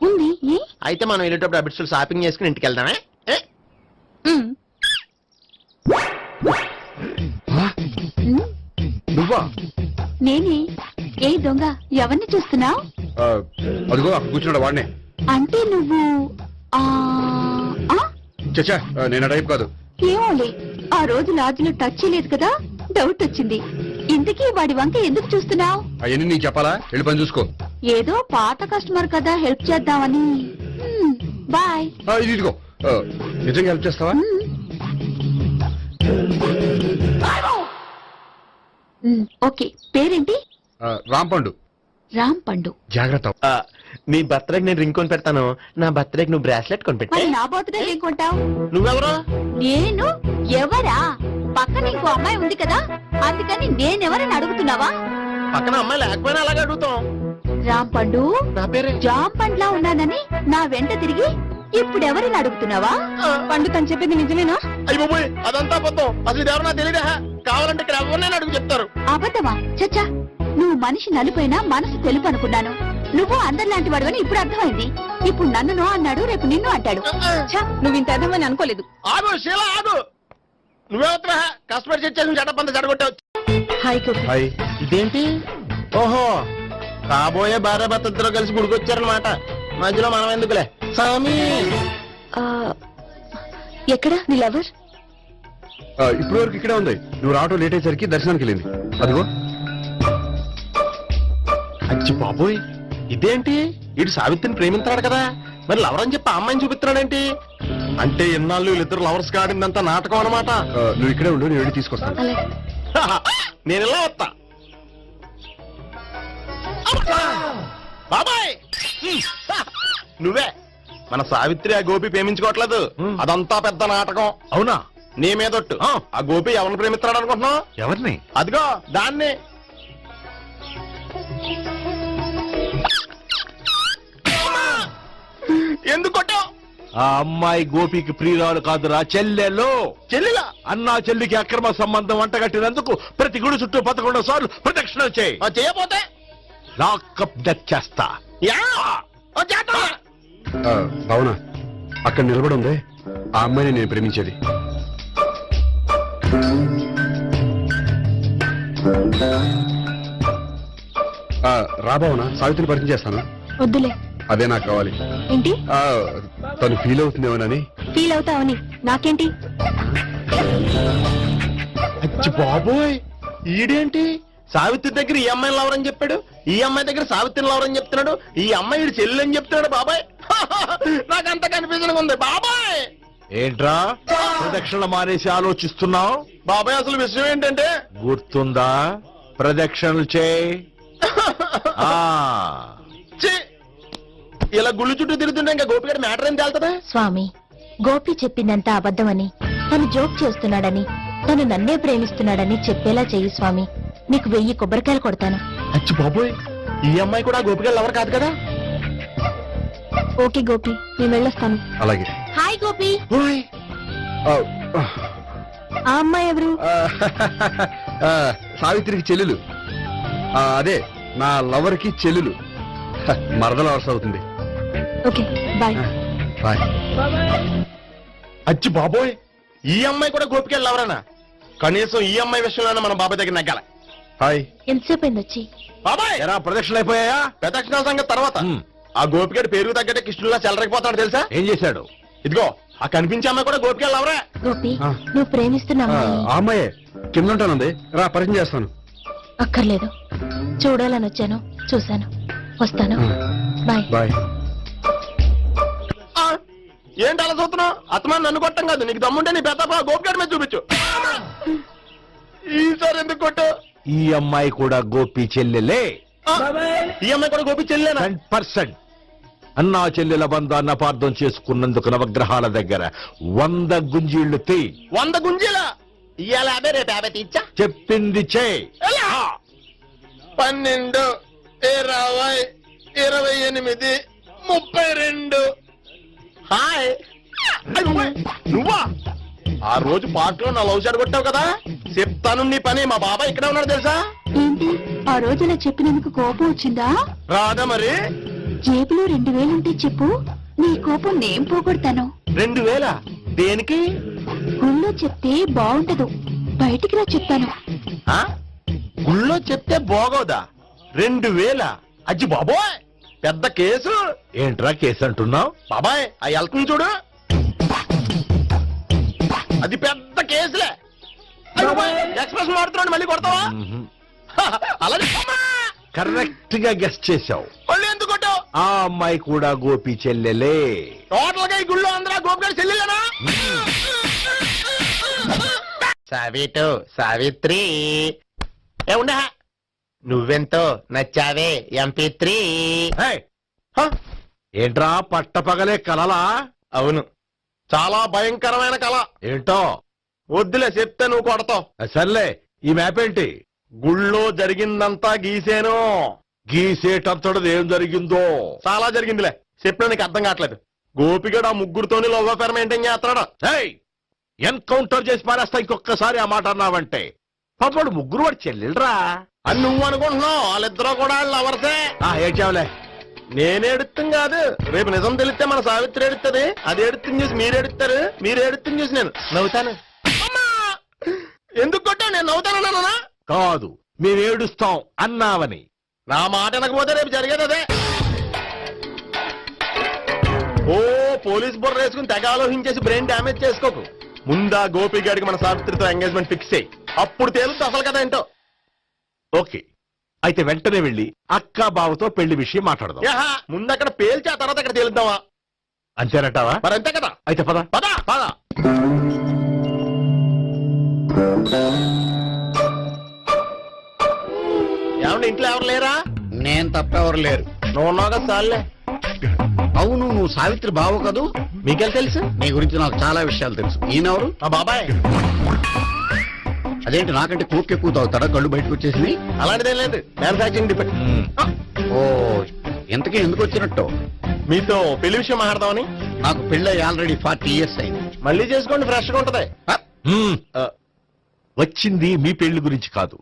J: ఉంది. ఏ?
K: అయితే మనం వెళ్ళేటప్పుడు అబిట్స్ షాపింగ్ చేసుకుని ఇంటికి వెళ్దామే.
J: ఉమ్.
N: నువ్వా?
J: నేనే. ఏ దొంగ, ఎవరిని చూస్తున్నావు?
N: అదిగో అక్కడ కూర్చున్నాడు వాడినే.
J: అంటే నువ్వు ఆ ఆ?
N: చచ్చా, నేను టైప్ కాదు.
J: ఏమోలే, ఆ రోజు లాడ్జిలో టచ్ చేయలేదు కదా, డౌట్ వచ్చింది. ఇంతకీ వాడి వంక ఎందుకు చూస్తున్నావు?
N: అవన్నీ నీకు చెప్పాలా? వెళ్ళి పని చూసుకో.
J: ఏదో పాత కస్టమర్ కదా, హెల్ప్ చేద్దామని. బాయ్.
N: ఇదిగో, నిజంగా హెల్ప్ చేస్తావా?
J: ఓకే. పేరేంటి?
N: రాంపండు.
J: రామ్ పండు.
N: జాగ్రత్త.
K: నీ బర్త్డేకి నేను రింగ్ కొని పెడతాను. నా బర్త్డేకి నువ్వు బ్రాస్లెట్ కొని పెట్టా.
J: మరి నా బర్త్డే ఏం కొంటావు?
K: నువ్వెవరు?
J: నేను ఎవరా? పక్కన ఇంకో అమ్మాయి ఉంది కదా, అందుకని నేనెవరని అడుగుతున్నావా?
K: పక్కన అమ్మాయి లేకపోయినా అలాగే అడుగుతాం.
J: రామ్ పండు,
K: నా పేరే
J: జామ్ పండ్లా ఉన్నానని నా వెంట తిరిగి ఇప్పుడెవరని అడుగుతున్నావా? పండు తను చెప్పింది నిజమేనా?
K: అయ్యి బాబోయ్, అదంతా అబద్ధం. అసలు ఇది ఎవరన్నా తెలియదా? కావాలంటే ఇక్కడ ఎవరినైనా అడుగు చెప్తారు.
J: అబద్ధమా? చచ్చా, నువ్వు మనిషి నలుపైనా మనసు తెలుపు అనుకున్నాను. నువ్వు అందరిలాంటి వాడు అని ఇప్పుడు అర్థమైంది. ఇప్పుడు నన్ను నో అన్నాడు, రేపు నిన్ను అంటాడు. నువ్వు ఇంత అర్థమని అనుకోలేదు.
K: ఆగు శీల, ఆగు. నువ్వెవరా? కస్టమర్ సెట్ చేసి చెడ్డ జడగొట్టావు.
J: హాయ్ గోపి.
N: హాయ్.
K: ఇదేంటి? ఓహో, కాబోయే భార్య భర్త ఇద్దరు కలిసి గుడికొచ్చారనమాట. మధ్యలో మనం ఎందుకులే సామి.
J: ఎక్కడ నీ లవర్?
N: ఇప్పటి వరకు ఇక్కడే ఉంది. నువ్వు రావటం లేట్ అయ్యేసరికి దర్శనానికి వెళ్ళింది. అదిగో.
K: అచ్చి బాబోయ్, ఇదేంటి? ఇటు సావిత్రిని ప్రేమించాడు కదా, మరి లవర్ అని చెప్పి ఆ అమ్మాయిని చూపిస్తున్నాడేంటి? అంటే ఇన్నాళ్ళు వీళ్ళిద్దరు లవర్స్ కాడిందంతా నాటకం అనమాట.
N: నువ్వు ఇక్కడే ఉండు, నేను వెళ్ళి తీసుకొస్తాను.
K: నేను ఇలా వస్తా. బాబాయ్, నువ్వే మన సావిత్రి ఆ గోపి ప్రేమించుకోవట్లేదు. అదంతా పెద్ద నాటకం.
L: అవునా?
K: నీ మీదొట్టు. ఆ గోపి ఎవరిని ప్రేమిస్తున్నాడు అనుకుంటున్నావు?
L: ఎవరిని?
K: అదిగో దాన్ని. ఎందుకు కొట్టావు?
L: ఆ అమ్మాయి గోపికి ప్రియురాలు కాదురా, చెల్లెలో.
K: చెల్లిలా?
L: అన్నా చెల్లికి అక్రమ సంబంధం వంటగట్టినందుకు ప్రతి గుడి చుట్టూ 11 సార్లు ప్రదక్షిణ చేయి.
K: చేయపోతే
L: లాకప్ డెత్ చేస్తా.
N: అవునా? అక్కడ నిలబడి ఉంది ఆ అమ్మాయిని నేను ప్రేమించేది. రాబావునా? సావిత్రిని పరిచయం చేస్తాను.
J: వద్దులే.
N: అదే నాకు కావాలి.
J: ఏంటి?
N: తను ఫీల్ అవుతుందేమోనని.
J: ఫీల్ అవుతావని నాకేంటి?
K: అచ్చి బాబోయ్, ఈడేంటి సావిత్రి దగ్గర ఈ అమ్మాయిని లవరని చెప్పాడు, ఈ అమ్మాయి దగ్గర సావిత్రిని లవరని చెప్తున్నాడు, ఈ అమ్మాయి చెల్లి అని చెప్తున్నాడు. బాబాయ్, నాకంత కన్ఫ్యూజన్ ఉంది బాబాయ్. ఏంట్రా ప్రదక్షిణ మానేసి ఆలోచిస్తున్నావు?
B: బాబాయ్ అసలు విషయం ఏంటంటే
K: గుర్తుందా? ప్రదక్షిణలు చేయి.
B: ఇలా గుళ్ళు చుట్టూ తిరుగుతుంటే ఇంకా గోపిగడ మ్యాటర్ ఏం తేలుతుందా?
J: స్వామి, గోపి చెప్పిందంతా అబద్ధమని, తను జోక్ చేస్తున్నాడని, తను నన్నే ప్రేమిస్తున్నాడని చెప్పేలా చెయ్యి స్వామి. నీకు 1000 కొబ్బరికాయలు కొడతాను.
B: అచ్చి బాబోయ్, ఈ అమ్మాయి కూడా గోపిగలు ఎవరు కాదు కదా?
J: ఓకే గోపి, నేను వెళ్ళొస్తాను.
K: అలాగే.
J: హాయ్ గోపి.
K: ఆ,
J: ఆ అమ్మాయి ఎవరు?
K: ఆ, సావిత్రికి చెల్లెలు. అదే నా లవర్ కి చెల్లెలు. మరదలు అవసరం అవుతుంది.
J: Okay bye.
K: బాయ్.
B: అచ్చి బాబోయ్, ఈ అమ్మాయి కూడా గోపికలు ఎవరన్నా? కనీసం ఈ అమ్మాయి విషయంలోనే మన బాబాయ్ దగ్గర నగ్గాల.
K: హాయ్.
J: ఎంతసేపు అయింది వచ్చి?
B: బాబాయ్,
K: ఎరా ప్రదక్షిణలు అయిపోయాయా?
B: ప్రదక్షిణాల సంగతి తర్వాత. ఆ గోపికడు పేరు తగ్గట్టే కృష్ణులా చెలరకపోతాడు తెలుసా?
K: ఏం చేశాడు?
B: ఇదిగో ఆ కనిపించే అమ్మాయి కూడా గోపికలు ఎవరా?
J: గోపి, నువ్వు ప్రేమిస్తున్న అమ్మాయి
K: అమ్మాయే కింద ఉంటానండి. రా పరిచయం చేస్తాను.
J: అక్కర్లేదు, చూడాలని వచ్చాను, చూశాను, వస్తాను. బాయ్.
K: బాయ్.
B: ఏంటి అలా చూస్తున్నావు? అత్తమాని నన్ను కొట్టం కాదు, నీకు దమ్ముంటే నీ పెద్ద గోపికడి మీద చూపించు. ఈసారి ఎందుకు కొట్టు?
K: ఈ అమ్మాయి కూడా గోపి చెల్లెలే.
B: ఈ అమ్మాయి కూడా గోపి చెల్లెనా?
K: 100%. అన్నా చెల్లెల బంధాన్ని అపార్థం చేసుకున్నందుకు నవగ్రహాల దగ్గర 100 గుంజీళ్లు తీ.
B: 100 గుంజీలా? ఇవాళ 50, రేపు 50 తీచ్చా.
K: చెప్పింది చే.
B: 12, 20, 28, 32. హాయ్. నువ్వా? ఆ రోజు పార్క్ లో నా లవ్ షాట్ కొట్టావు కదా, చెప్తాను నీ పని. మా బాబాయ్ ఇక్కడే ఉన్నాడు తెలుసా?
J: ఏంటి ఆ రోజు అలా చెప్పినందుకు కోపం వచ్చిందా?
B: రాదా మరి?
J: జేబులో 2000 ఉంటే చెప్పు, నీ కోపం నేను పోగొడతాను.
B: 2000? దేనికి?
J: గుళ్ళో చెప్తే బాగుంటదు, బయటికి రా చెప్తాను.
B: ఆ? గుళ్ళో చెప్తే బాగోదా? 2000? అజ్జి బాబోయ్, పెద్ద కేసు.
K: ఏంట్రా కేసు అంటున్నావు?
B: బాబాయ్ ఆ వెళ్తుంది చూడు, అది పెద్ద కేసులే. ఎక్స్ప్రెస్ మాడుతున్నాడు, మళ్ళీ కొడతావా? అలా
K: కరెక్ట్ గా గెస్ట్ చేశావు.
B: మళ్ళీ ఎందుకు కొట్టావు?
K: ఆ అమ్మాయి కూడా గోపి చెల్లెలే.
B: టోటల్ గా ఈ గుళ్ళో అందరూ గోపిగాడి చెల్లెలేనా? సావిటు, సావిత్రి ఏ ఉండే, నువ్వెంతో నచ్చావే MP3.
K: ఏంట్రా పట్టపగలే కలలా?
B: అవును, చాలా భయంకరమైన కళ.
K: ఏంటో?
B: వద్దులే, చెప్తే నువ్వు కొడతావు.
K: సర్లే, ఈ మ్యాప్ ఏంటి?
B: గుళ్ళో జరిగిందంతా గీసేను.
K: గీసేటంతటది ఏం జరిగిందో?
B: చాలా జరిగిందిలే, చెప్పినా నీకు అర్థం కావట్లేదు. గోపిగడు ఆ ముగ్గురుతోని లవ్ అఫేర్ మెయింటైన్ చేస్తున్నాడు.
K: ఎన్కౌంటర్ చేసి పారేస్తా ఇంకొకసారి ఆ మాట అన్నావంటే. పాపడు ముగ్గురు వాడు చెల్లెలరా
B: అని నువ్వు అనుకుంటున్నావు, వాళ్ళిద్దరూ కూడా లవర్సే.
K: ఏడ్చావులే.
B: నేనే ఎడుతుంది కాదు, రేపు నిజం తెలిస్తే మన సావిత్రి ఎడుతుంది. అది ఎడుతుంది చూసి మీరు ఎడుతారు, మీరు ఎడుతుంది చూసి నేను నవ్వుతాను. ఎందుకు కొట్టావు? నేను నవ్వుతానన్నా?
K: కాదు, మేము ఏడుస్తాం అన్నావని.
B: నా మాట అనకపోతే రేపు జరిగేది అదే. ఓ పోలీస్ బుర్ర వేసుకుని తెగ ఆలోచించేసి బ్రెయిన్ డ్యామేజ్ చేసుకోకు. ముందా గోపి గారికి మన సావిత్రితో ఎంగేజ్మెంట్ ఫిక్స్ అయ్యి, అప్పుడు తేలుతుంది అసలు కదా ఏంటో.
K: ఓకే, అయితే వెంటనే వెళ్ళి అక్క బావతో పెళ్లి విషయం మాట్లాడదాం.
B: ముందు అక్కడ పేల్చి ఆ తర్వాత అక్కడ తేలుద్దామా?
K: అంతేనటావా?
B: మరి అంతే కదా.
K: అయితే పద
B: పద పద. ఏమండి, ఇంట్లో ఎవరు లేరా?
N: నేను తప్పెవరు లేరు.
B: నువ్వు ఉన్నావు కదా సార్లే.
N: అవును, నువ్వు సావిత్రి బావు కదూ?
B: మీకెళ్ళి తెలుసు?
N: నీ గురించి నాకు చాలా విషయాలు తెలుసు. ఈయనెవరు?
B: మా బాబాయ్.
N: అదేంటి నాకంటే కోక్ ఎక్కువ తాగుతాడా? కళ్ళు బయటకు వచ్చేసింది.
B: అలాంటిదేం లేదు, మ్యానుఫాక్చరింగ్ డిపెండ్.
N: ఓ, ఇంతకీ ఎందుకు వచ్చినట్టు?
B: మీతో పెళ్లి విషయం మాట్లాడదామని.
N: నాకు పెళ్ళి ఆల్రెడీ 40 years అయింది.
B: మళ్ళీ చేసుకోండి, ఫ్రెష్ గా ఉంటది.
K: వచ్చింది మీ పెళ్లి గురించి కాదు,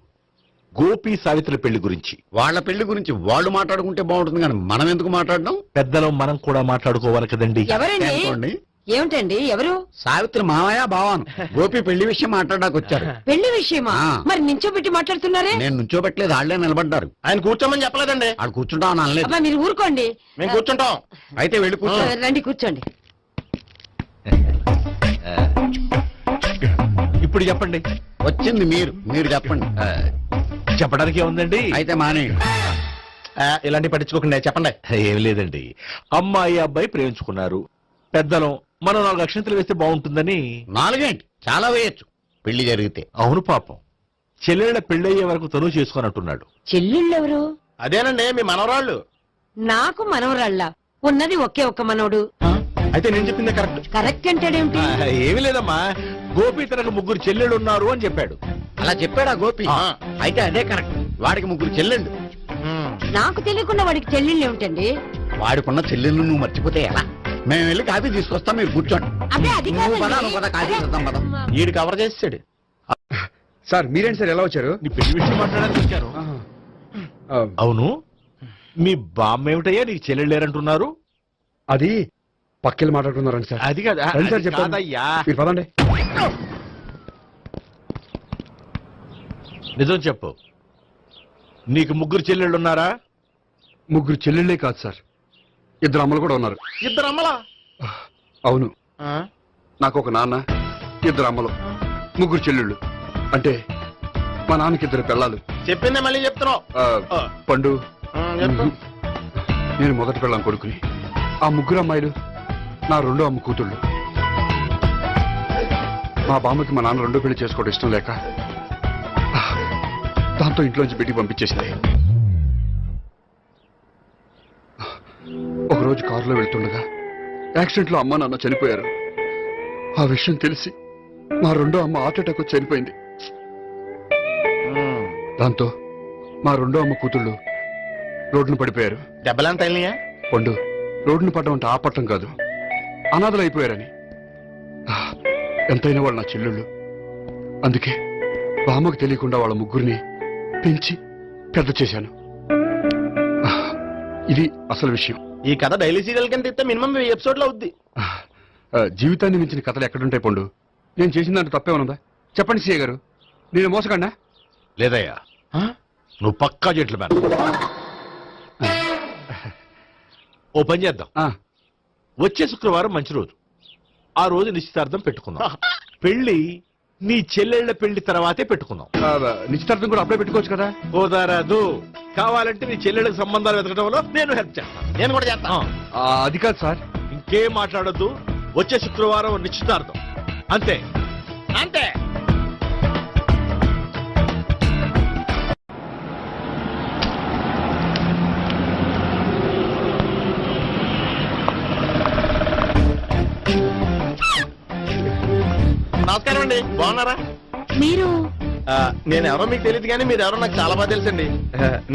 K: గోపి సావిత్రి పెళ్లి గురించి.
N: వాళ్ళ పెళ్లి గురించి వాళ్ళు మాట్లాడుకుంటే బాగుంటుంది, కానీ మనం ఎందుకు మాట్లాడడం?
K: పెద్దలో మనం కూడా మాట్లాడుకోవాలి కదండి.
N: అనుకోండి.
F: ఏమిటండి ఎవరు?
N: సావిత్రి మామయ్య బావాను గోపి పెళ్లి విషయం మాట్లాడడానికి వచ్చారు.
F: పెళ్లి విషయమా? మరి నించోబెట్టి మాట్లాడుతున్నారే?
N: నేను నుంచోబెట్టలేదు, వాళ్ళే నిలబడ్డారు.
B: ఆయన కూర్చోమని చెప్పలేదండి.
N: వాళ్ళు కూర్చుంటాం అని అనలేదు.
F: అబ్బా మీరు ఊరుకోండి.
B: మేము కూర్చుంటాం.
N: అయితే వెళ్ళి కూర్చో.
F: రండి కూర్చోండి.
K: ఇప్పుడు చెప్పండి.
N: వచ్చింది మీరు చెప్పండి.
K: చెప్పడానికి ఏముందండి?
N: అయితే మానే.
B: ఇలాంటి పట్టించుకోకుండా చెప్పండి.
K: ఏం లేదండి, అమ్మాయి అబ్బాయి ప్రేమించుకున్నారు. పెద్దలం
L: మనం 4 అక్షంతలు వేస్తే బాగుంటుందని.
N: 4 చాలా వేయచ్చు పెళ్లి జరిగితే.
L: అవును పాపం, చెల్లెళ్ళ పెళ్ళయ్యే వరకు తను చేసుకున్నట్టున్నాడు.
H: చెల్లెళ్ళెవరు?
K: అదేనండి మీ మనవరాళ్ళు.
H: నాకు మనవరాళ్ళ ఉన్నది ఒకే ఒక్క మనవడు.
K: అయితే నేను చెప్పిందే కరెక్ట్.
H: కరెక్ట్ అంటాడేమిటి?
L: ఏమీ లేదమ్మా, గోపి తనకు 3 చెల్లెళ్ళు ఉన్నారు అని చెప్పాడు.
N: అలా చెప్పాడా గోపి? అయితే అదే కరెక్ట్. వాడికి 3 చెల్లెళ్ళు.
H: నాకు తెలియకుండా వాడికి చెల్లెళ్ళు ఏమిటండి?
N: వాడికున్న చెల్లెళ్ళు నువ్వు మర్చిపోతే ఎలా? మేము వెళ్ళి కాఫీ తీసుకొస్తాం, మీరు కూర్చోండి.
H: అదే అది
N: నువ్వు పద, నువ్వు పద, కాఫీ చేద్దాం పద.
K: ఈడు కవర్ చేసాడు. సార్ మీరేంటి సార్ ఎలా వచ్చారు?
L: నీ పెళ్లి విషయం మాట్లాడడానికి వచ్చాను. అవును, మీ బామ్మ ఏమిటయ్యా నీకు చెల్లెళ్ళు లేరంటున్నారు?
K: అది పక్కెళ్ళి మాట్లాడుకున్నారండి సార్.
L: అది కాదా?
K: రండి సార్
L: అది
K: చెప్తాను.
L: కాదయ్యా.
K: మీరు పదండి.
L: నిజం చెప్పు, నీకు 3 చెల్లెళ్ళు ఉన్నారా?
K: 3 చెల్లెళ్ళే కాదు సార్, 2 అమ్మలు కూడా ఉన్నారు.
L: 2 అమ్మలా?
K: అవును, నాకు ఒక నాన్న, 2 అమ్మలు, 3 చెల్లెళ్ళు. అంటే మా నాన్నకి 2 పిల్లలు.
L: చెప్పిందే మళ్ళీ చెప్తున్నావు.
K: పండు, నేను మొదటి పిల్లం కొడుకుని. ఆ 3 అమ్మాయిలు నా 2వ అమ్మ కూతుళ్ళు. మా బామ్మకి మా నాన్న 2వ పెళ్లి చేసుకోవడం ఇష్టం లేక దాంతో ఇంట్లోంచి బయటికి పంపించేసింది. ఒకరోజు కారులో వెళ్తుండగా యాక్సిడెంట్లో అమ్మ నాన్న చనిపోయారు. ఆ విషయం తెలిసి మా 2వ అమ్మ హార్ట్ అటాక్ వచ్చి చనిపోయింది. దాంతో మా 2వ అమ్మ కూతుళ్ళు రోడ్డును పడిపోయారు.
L: దెబ్బలంత అయినాయా?
K: పండు, రోడ్డును పడ్డం అంటే ఆపట్టం కాదు, అనాథలు అయిపోయారని. ఎంతైనా వాళ్ళు నా చెల్లెళ్ళు. అందుకే బామ్మకు తెలియకుండా వాళ్ళ 3 పెంచి పెద్ద చేశాను. ఇది అసలు విషయం.
L: ఈ కథ డైలీ సీరియల్ కింద ఇస్తే మినిమం 10 ఎపిసోడ్లు అవుద్ది.
K: జీవితాన్ని మించిన కథలు ఎక్కడుంటాయి పండు? నేను చేసిన దాంట్లో తప్పే ఉన్నదా? చెప్పండి సీఏ గారు, నేను మోసకండా?
L: లేదయ్యా, నువ్వు పక్కా చెట్లు మేన. ఓ పని చేద్దాం, వచ్చే శుక్రవారం మంచి రోజు. ఆ రోజు నిశ్చితార్థం పెట్టుకుందాం. పెళ్లి నీ చెల్లెళ్ల పెళ్లి తర్వాతే పెట్టుకుందాం.
K: నిశ్చితార్థం కూడా అప్పుడే పెట్టుకోవచ్చు కదా?
L: కుదరదు. కావాలంటే నీ చెల్లెళ్ళకి సంబంధాలు వెతకడంలో నేను హెల్ప్ చేస్తాను. నేను కూడా చేస్తాను.
K: అది కాదు సార్.
L: ఇంకేం మాట్లాడొద్దు. వచ్చే శుక్రవారం నిశ్చితార్థం, అంతే అంతే.
K: నమస్కారం అండి, బాగున్నారా?
J: మీరు
K: నేను ఎవరో మీకు తెలియదు కానీ మీరు ఎవరో నాకు చాలా బాగా తెలుసండి.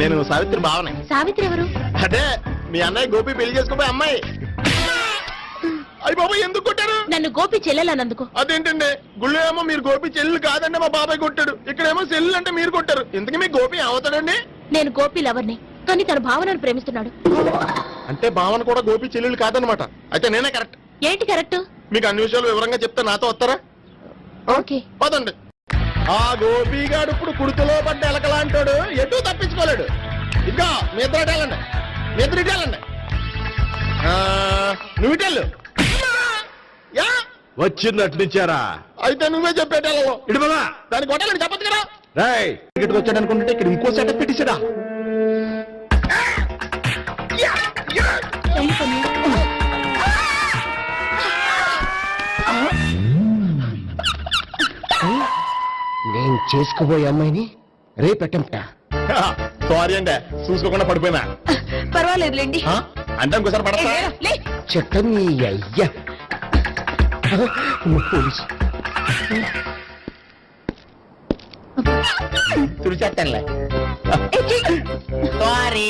K: నేను సావిత్రి బావనే.
J: సావిత్రి ఎవరు?
K: అదే మీ అన్నయ్య గోపి పెళ్లి చేసుకోపోయి అమ్మాయి. అయ్యి బాబాయ్, ఎందుకు కొట్టారు?
J: నన్ను గోపి చెల్లెలన్నందుకు.
K: అదేంటండి, గుళ్ళు ఏమో మీరు గోపి చెల్లెలు కాదండి మా బాబాయ్ కొట్టాడు, ఇక్కడేమో చెల్లెలు అంటే మీరు కొట్టారు. ఎందుకు మీ గోపి అవుతాడండి?
J: నేను గోపి లవర్ని, కానీ తన భావనను ప్రేమిస్తున్నాడు.
K: అంటే భావన కూడా గోపి చెల్లెలు కాదనమాట. అయితే నేనే కరెక్ట్.
J: ఏంటి కరెక్ట్?
K: మీకు అన్ని విషయాలు వివరంగా చెప్తే నాతో వస్తారా?
J: ఓకే,
K: పదండి. ఆ గోపిగాడు ఇప్పుడు కుడితిలో పడ్డ ఎలకలాంటాడు, ఎటు తప్పించుకోలేడు. ఇంకా మీ ఇద్దరు ఇటాలండి, మీ ఇద్దరు ఇటాలండి. నువ్వు ఇటెళ్ళు.
L: వచ్చిందట్లు నుంచారా?
K: అయితే నువ్వే చెప్పేటాలో
L: ఇటు పదా.
K: దానికి కొట్టాలని చెప్పదు కదా.
L: రేయ్,
K: ఇక్కడికి వచ్చాడు అనుకుంటే ఇక్కడ ఇంకో సెటప్ పెట్టించడా?
H: నేను చేసుకోబోయే అమ్మాయిని రేపెట్టంట.
K: సారీ అండి, చూసుకోకుండా పడిపోయినా.
J: పర్వాలేదులేండి.
K: అంటే ఇంకోసారి పడతా.
H: చెత్త నీ అయ్యా. పోలీసు తుడిచేస్తానులే. సారీ.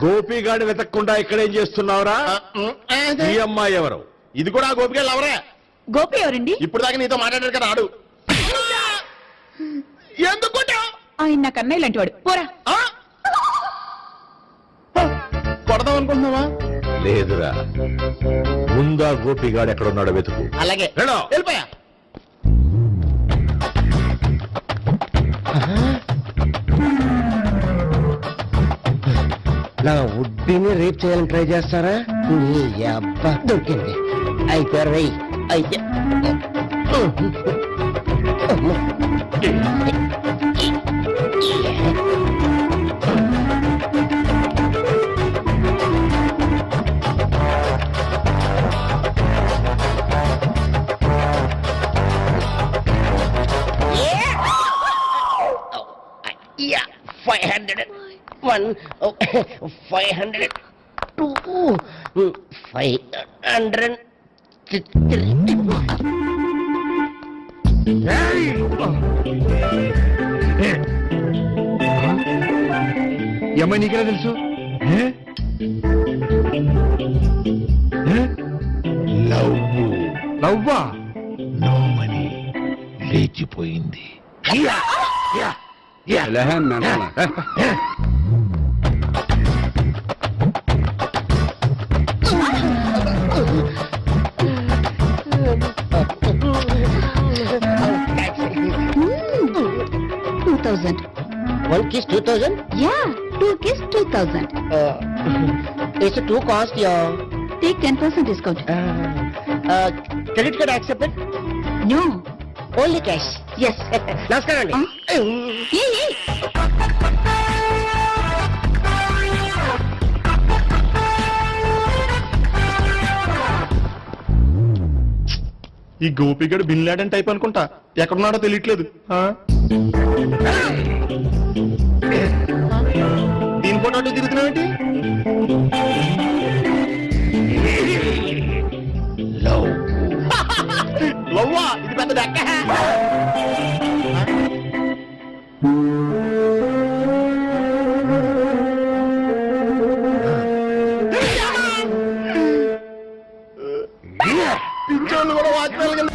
L: గోపిగాడు వెతకకుండా ఇక్కడేం చేస్తున్నావురా? ఈ అమ్మాయి ఎవరు?
K: ఇది కూడా గోపిగాళ్ళు ఎవరే?
J: గోపి ఎవరండి?
K: ఇప్పుడు దాకా నీతో మాట్లాడారు కదా, ఆడు. ఎందుకు
J: ఆయన నాకు అన్నయ్య లాంటి వాడు. పోరా.
K: కొడదాం అనుకుంటున్నావా?
L: లేదురా, ముందా గోపిగాడు ఎక్కడున్నాడో వెతుకు.
H: అలాగే
K: వెళ్ళిపోయా.
H: నా ఉడ్డిని రేప్ చేయాలని ట్రై చేస్తారా? నీ అబ్బా దొరికింది. అయితే రై అయితే 500 1 500 2 500
K: ఏమై నీకెలా తెలుసు లవ్వా
L: నో మనీ లేచిపోయింది.
H: One kiss 2000?
J: Yeah, 2 kiss 2000.
H: It's too cost, yeah.
J: Take 10% discount.
H: Credit card accepted?
J: No.
H: Only cash.
J: Yes.
H: నమస్కారం అండి.
J: Hey.
K: ఈ గోపిగడు బిన్ లాడెన్ టైప్ అనుకుంటా, ఎక్కడున్నాడో తెలియట్లేదు. దీని ఫోటో అటు తిరుగుతున్నావేంటి? లవ్వా ఇది పెద్ద దక్క. పిచ్చోళ్ళు కూడా వాచ్మెన్